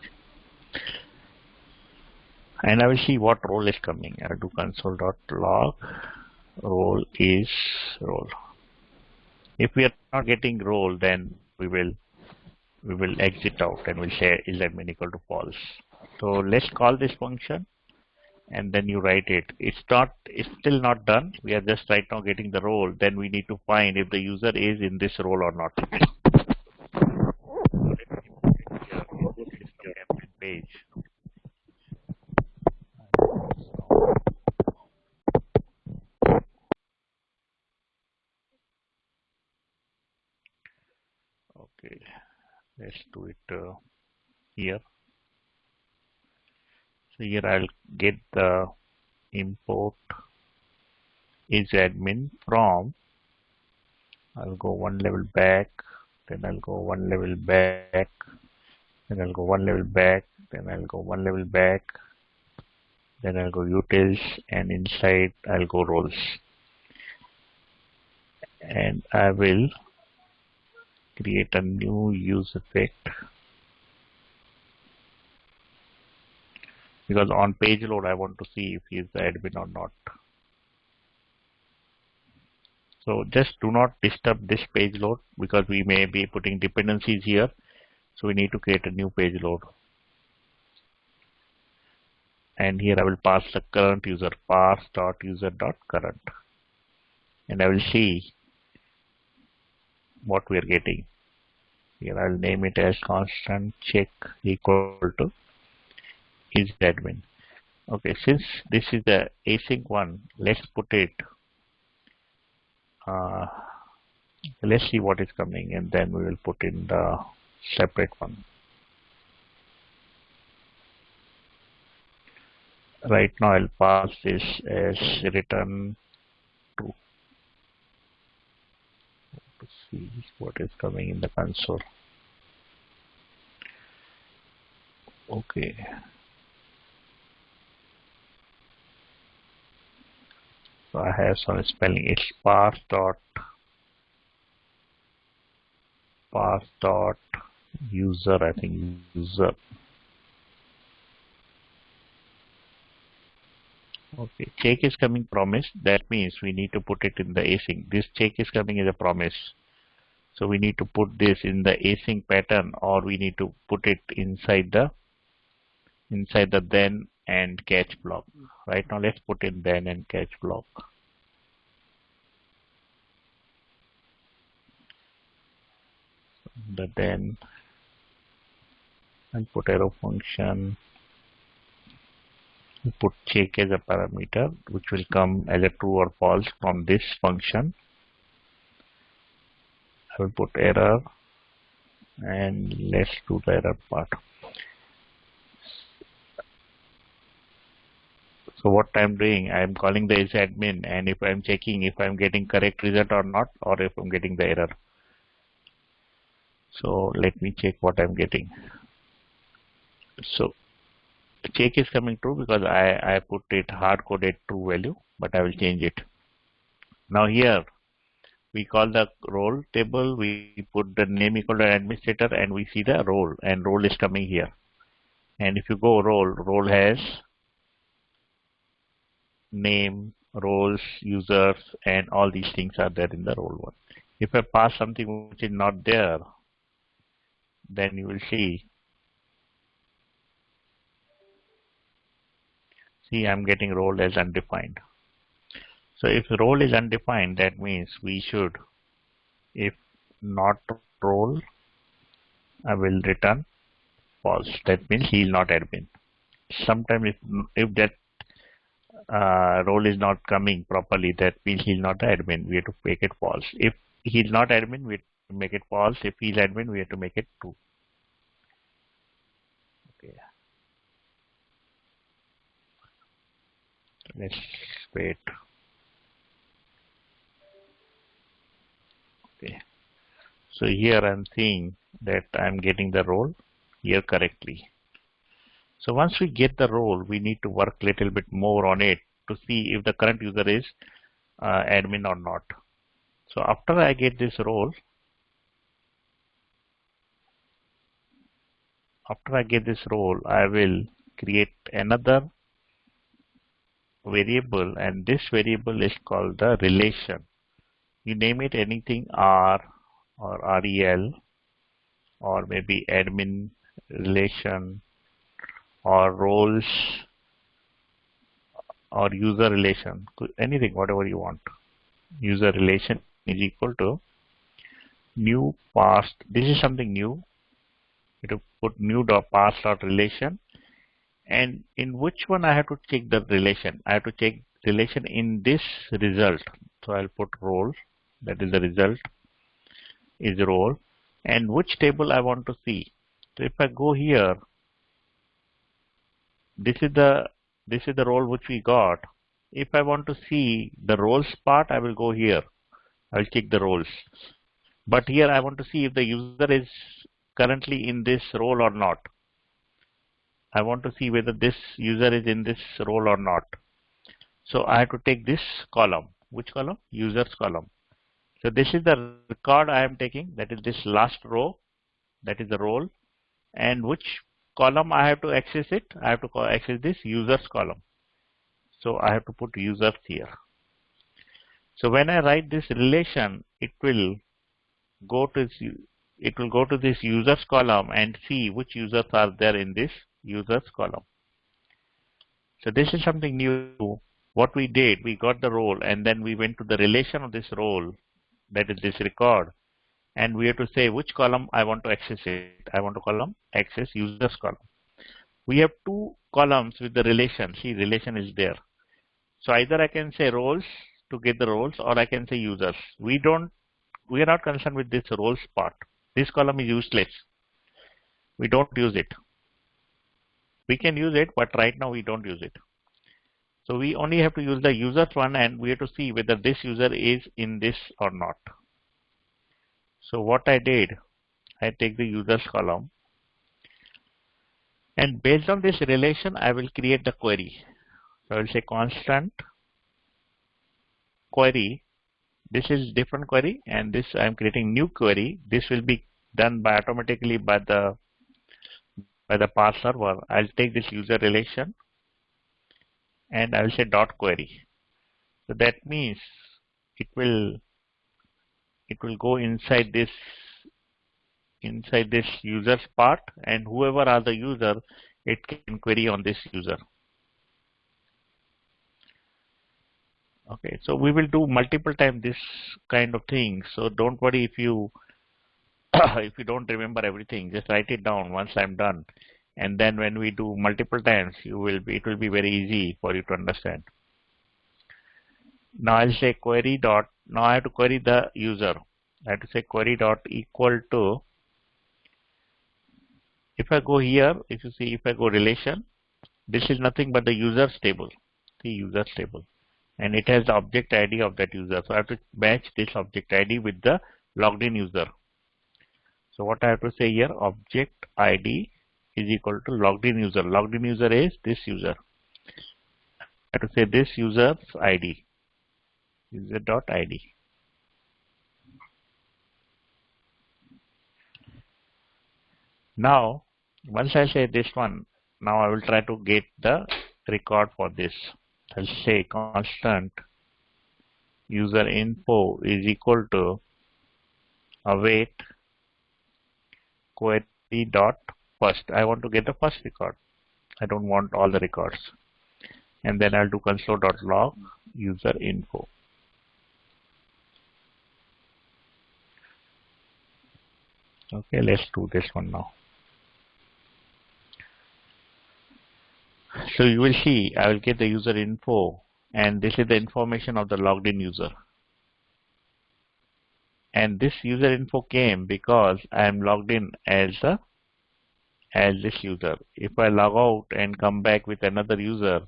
And I will see what role is coming. I'll do console.log role is role. If we are not getting role, then we will exit out and we'll say is admin equal to false. So let's call this function and then you write it. It's still not done. We are just right now getting the role. Then we need to find if the user is in this role or not. Page. Okay, let's do it here. So here I'll get the import is admin from. I'll go one level back, then I'll go one level back, then I'll go one level back, then I'll go one level back, then I'll go utils, and inside I'll go roles. And I will create a new use effect because on page load I want to see if he is the admin or not. So just do not disturb this page load because we may be putting dependencies here. So we need to create a new page load. And here I will pass the current user, parse.user.current. And I will see what we are getting. Here I will name it as constant check equal to is admin. Okay, since this is the async one, let's put it. Let's see what is coming, and then we will put in the separate one. Right now I'll pass this as return to see what is coming in the console. Okay. So I have some spelling. It's parse dot user. I think user. Okay. Check is coming promise. That means we need to put it in the async. This check is coming as a promise. So we need to put this in the async pattern, or we need to put it inside the then and catch block. Right now, let's put in then and catch block. The then and put arrow function. We put check as a parameter, which will come as a true or false from this function. I will put error, and let's do the error part. So what I'm doing, I'm calling the admin, and if I'm checking if I'm getting correct result or not, or if I'm getting the error. So let me check what I'm getting. So check is coming true because I put it hard-coded true value, but I will change it. Now here we call the role table, we put the name equal to administrator, and we see the role, and role is coming here. And if you go role has name, roles, users, and all these things are there in the role one. If I pass something which is not there, then you will see I'm getting role as undefined. So if role is undefined, that means we should, if not role, I will return false. That means he is not admin. Sometimes if that role is not coming properly, that means he is not admin. We have to make it false. If he is not admin, we have to make it false. If he is admin, we have to make it true. Okay. Let's wait. Okay. So here I'm seeing that I'm getting the role here correctly. So once we get the role, we need to work a little bit more on it to see if the current user is admin or not. So after I get this role, I will create another variable, and this variable is called the relation. You name it anything, R or REL, or maybe admin relation, or roles, or user relation, anything, whatever you want. User relation is equal to new past. This is something new. You have to put new dot past dot relation, and in which one I have to check the relation. I have to check relation in this result. So I'll put role. That is the result is role, and which table I want to see. So if I go here, this is the role which we got. If I want to see the roles part, I will go here. I will check the roles. But here I want to see if the user is currently in this role or not. I want to see whether this user is in this role or not. So I have to take this column. Which column? Users column. So this is the record I am taking. That is this last row. That is the role. And which column I have to access it? I have to access this users column. So I have to put users here. So when I write this relation, it will go to this users column and see which users are there in this users column. So this is something new. What we did, we got the role, and then we went to the relation of this role, that is this record, and we have to say which column I want to access it. I want to column access users column. We have two columns with the relation. See, relation is there. So either I can say roles to get the roles, or I can say users. We are not concerned with this roles part. This column is useless. We don't use it. We can use it, but right now we don't use it. So we only have to use the users one, and we have to see whether this user is in this or not. So what I did, I take the users column, And based on this relation, I will create the query. So I will say constant query. This is different query, and this I am creating new query. This will be done by automatically by the parse server. I'll take this user relation and I will say dot query. So that means it will go inside this users part, and whoever are the user, it can query on this user. Okay, so we will do multiple times this kind of thing. So don't worry if you if you don't remember everything, just write it down once I'm done. And then when we do multiple times, it will be very easy for you to understand. Now I'll say query dot, now I have to query the user. I have to say query dot equal to, if I go here, if you see, if I go relation, this is nothing but the users table, the users table. And it has the object ID of that user. So I have to match this object ID with the logged in user. So what I have to say here, object ID is equal to logged in user. Logged in user is this user. I have to say this user's ID, user.id. Now, once I say this one, now I will try to get the record for this. I'll say constant user info is equal to await query dot first. I want to get the first record. I don't want all the records. And then I'll do console.log user info. Okay, let's do this one now. So you will see, I will get the user info, and this is the information of the logged in user. And this user info came because I am logged in as this user. If I log out and come back with another user,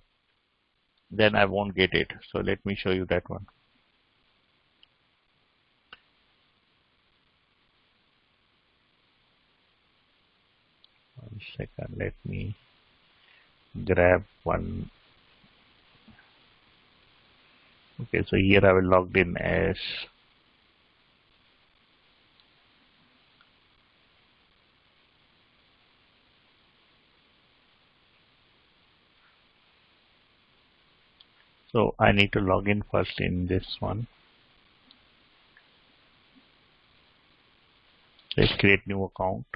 then I won't get it. So let me show you that one. One second, let me grab one. Okay, so here I will logged in as so I need to log in first in this one. Let's create new account.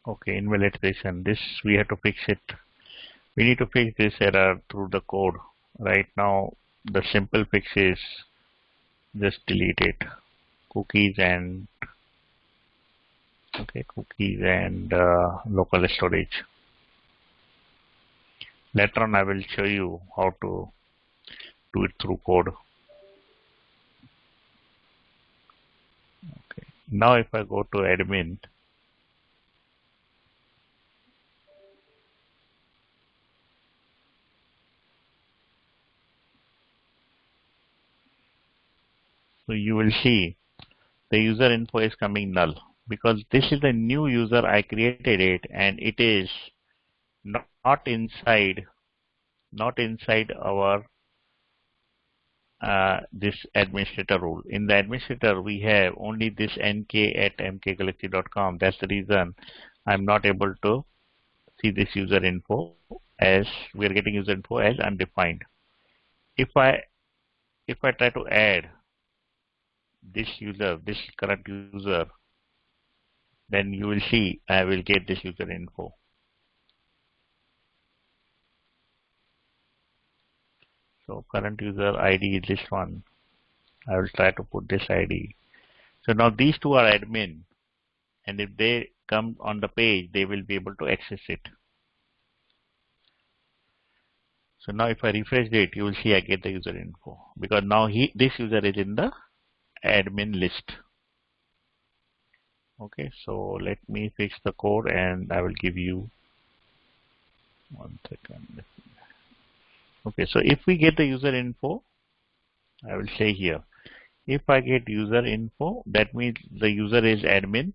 Okay, invalidation. This we have to fix it. We need to fix this error through the code. Right now, the simple fix is just delete it. Cookies and local storage. Later on, I will show you how to do it through code. Okay. Now, if I go to admin. So you will see the user info is coming null because this is the new user. I created it and it is not inside our this administrator role. In the administrator, we have only this nk@mkgalaxy.com. That's the reason I'm not able to see this user info, as we are getting user info as undefined. If I try to add this user, this current user, then you will see I will get this user info. So current user ID is this one. I will try to put this ID. So now these two are admin, and if they come on the page, they will be able to access it. So now if I refresh it, you will see I get the user info because now this user is in the admin list. Okay, so let me fix the code and I will give you 1 second. Okay, so if we get the user info, I will say here, If I get user info, that means the user is admin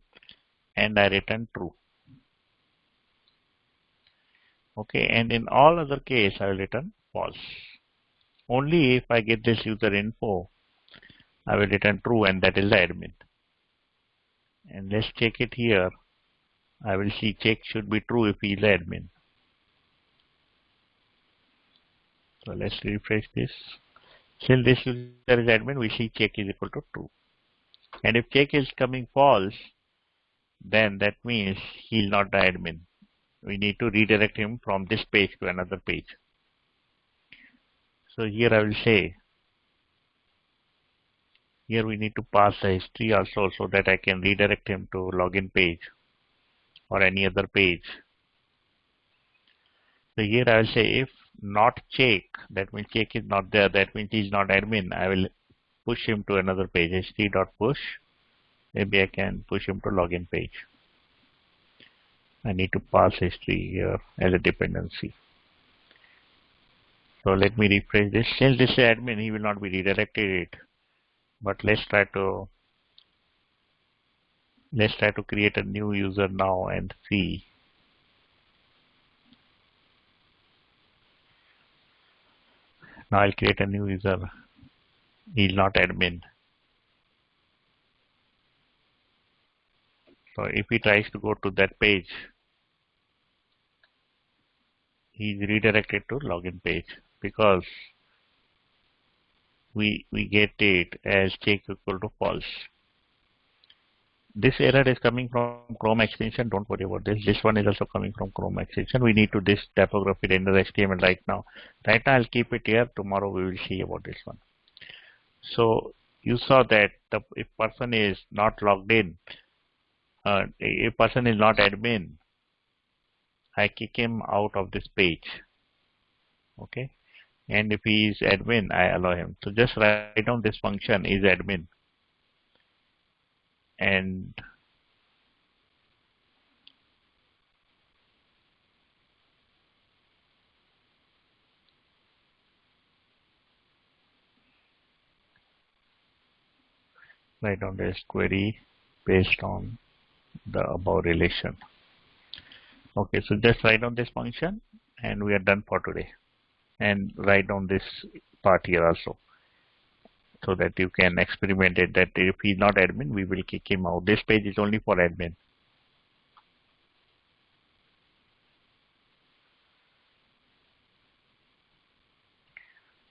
and I return true. Okay, and in all other case, I will return false. Only if I get this user info, I will return true, and that is the admin. And let's check it here. I will see check should be true if he is the admin. So let's refresh this. Since this user is admin, we see check is equal to true. And if check is coming false, then that means he is not the admin. We need to redirect him from this page to another page. So here I will say, here we need to pass the history also so that I can redirect him to login page or any other page. So here I will say if not check, that means check is not there, that means he is not admin. I will push him to another page, history.push. Maybe I can push him to login page. I need to pass history here as a dependency. So let me refresh this. Since this is admin, he will not be redirected. But let's try to create a new user now and see. Now I'll create a new user. He's not admin. So if he tries to go to that page, he's redirected to login page because we get it as check equal to false. This error is coming from Chrome extension. Don't worry about this. This one is also coming from Chrome extension. We need to this typography render HTML right now. Right now I'll keep it here. Tomorrow we will see about this one. So you saw that if person is not logged in, if person is not admin, I kick him out of this page. Okay. And if he is admin, I allow him. So just write down this function is admin. And write down this query based on the above relation. Okay, so just write down this function and we are done for today. And write down this part here also so that you can experiment it, that if he's not admin, we will kick him out. This page is only for admin.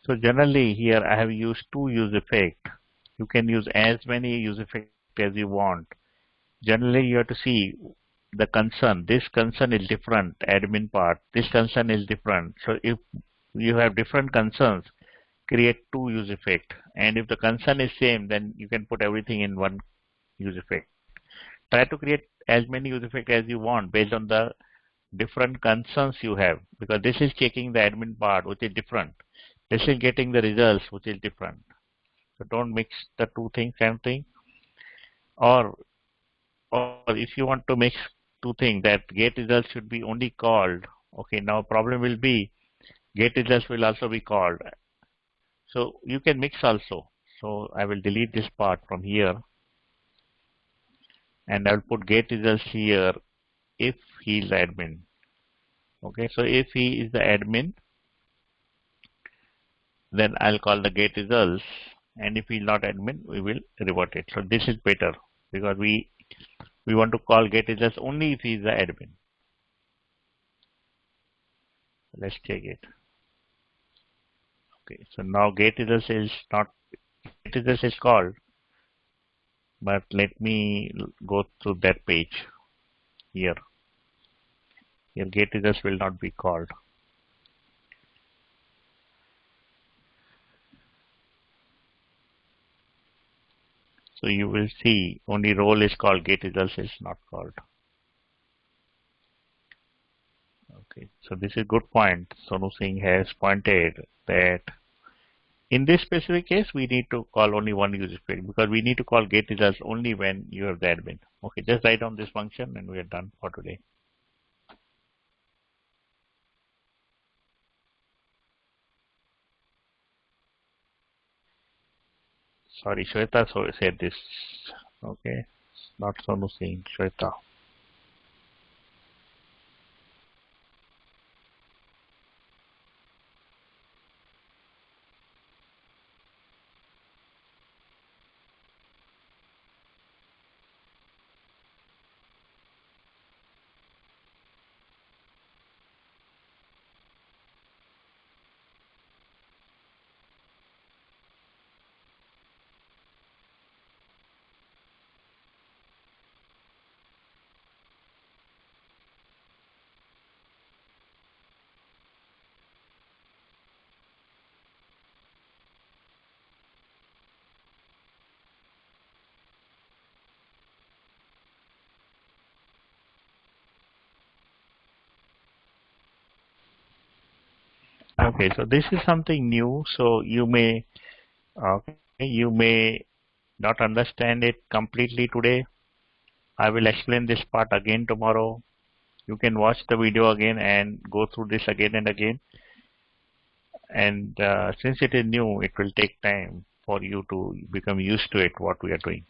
So generally here I have used two use effect. You can use as many use effect as you want. Generally you have to see the concern. This concern is different, admin part. This concern is different. So if you have different concerns, create two use effect. And if the concern is same, then you can put everything in one use effect. Try to create as many use effect as you want based on the different concerns you have, because this is checking the admin part, which is different. This is getting the results, which is different. So don't mix the two things, same thing. Or if you want to mix two things, that get results should be only called. Okay, now problem will be get results will also be called. So you can mix also. So I will delete this part from here and I will put get results here if he is the admin. Okay, so if he is the admin, then I'll call the get results, and if he is not admin, we will revert it. So this is better because we want to call get results only if he is the admin. Let's check it. Okay, so now get results is not get results is called, but let me go to that page here. Here get results will not be called. So you will see only role is called, get results is not called. Okay, so this is a good point. Sonu Singh has pointed that in this specific case, we need to call only one user effect because we need to call get results only when you have the admin. Okay, just write down this function and we are done for today. Sorry, Shweta said this. Okay, not Sonu saying, Shweta. Okay, so this is something new. So you may not understand it completely today. I will explain this part again tomorrow. You can watch the video again and go through this again and again. And since it is new, it will take time for you to become used to it, what we are doing.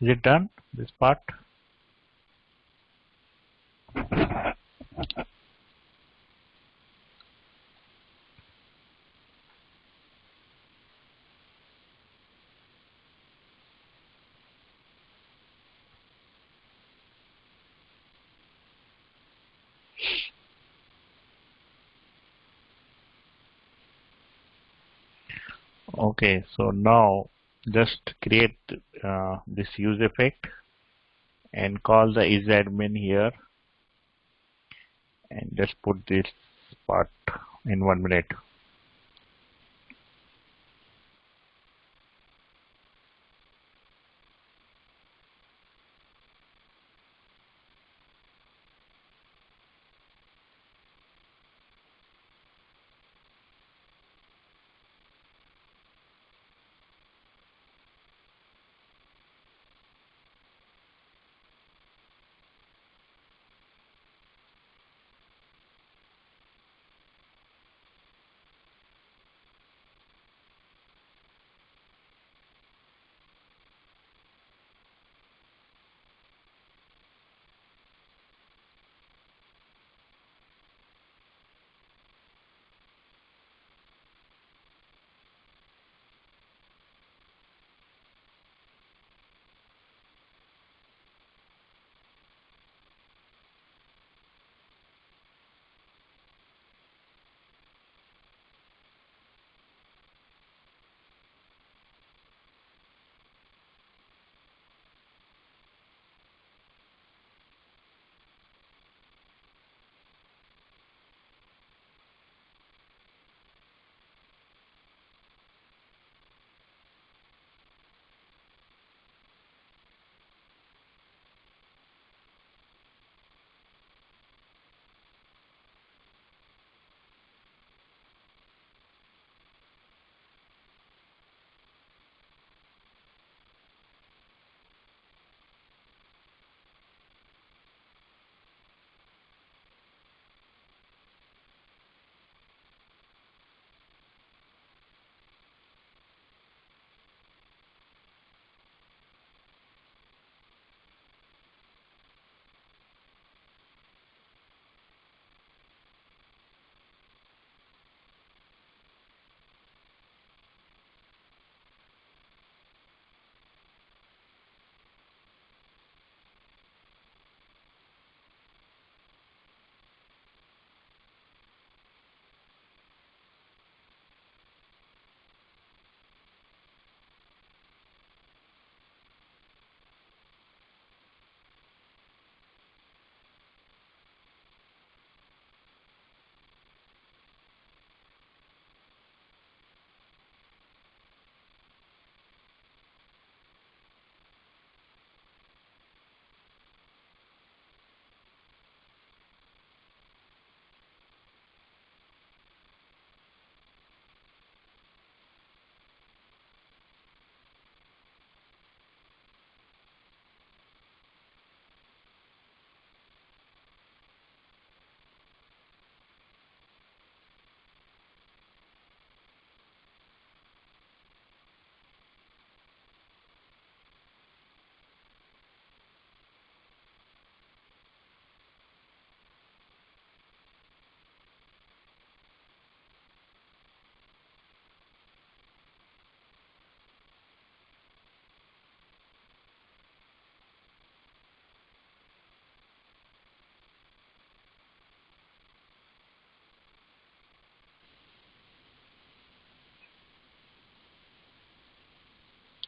Is it done, this part? Okay, so now just create this use effect and call the isAdmin here and just put this part in 1 minute.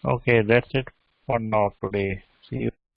Okay, that's it for now today. See you.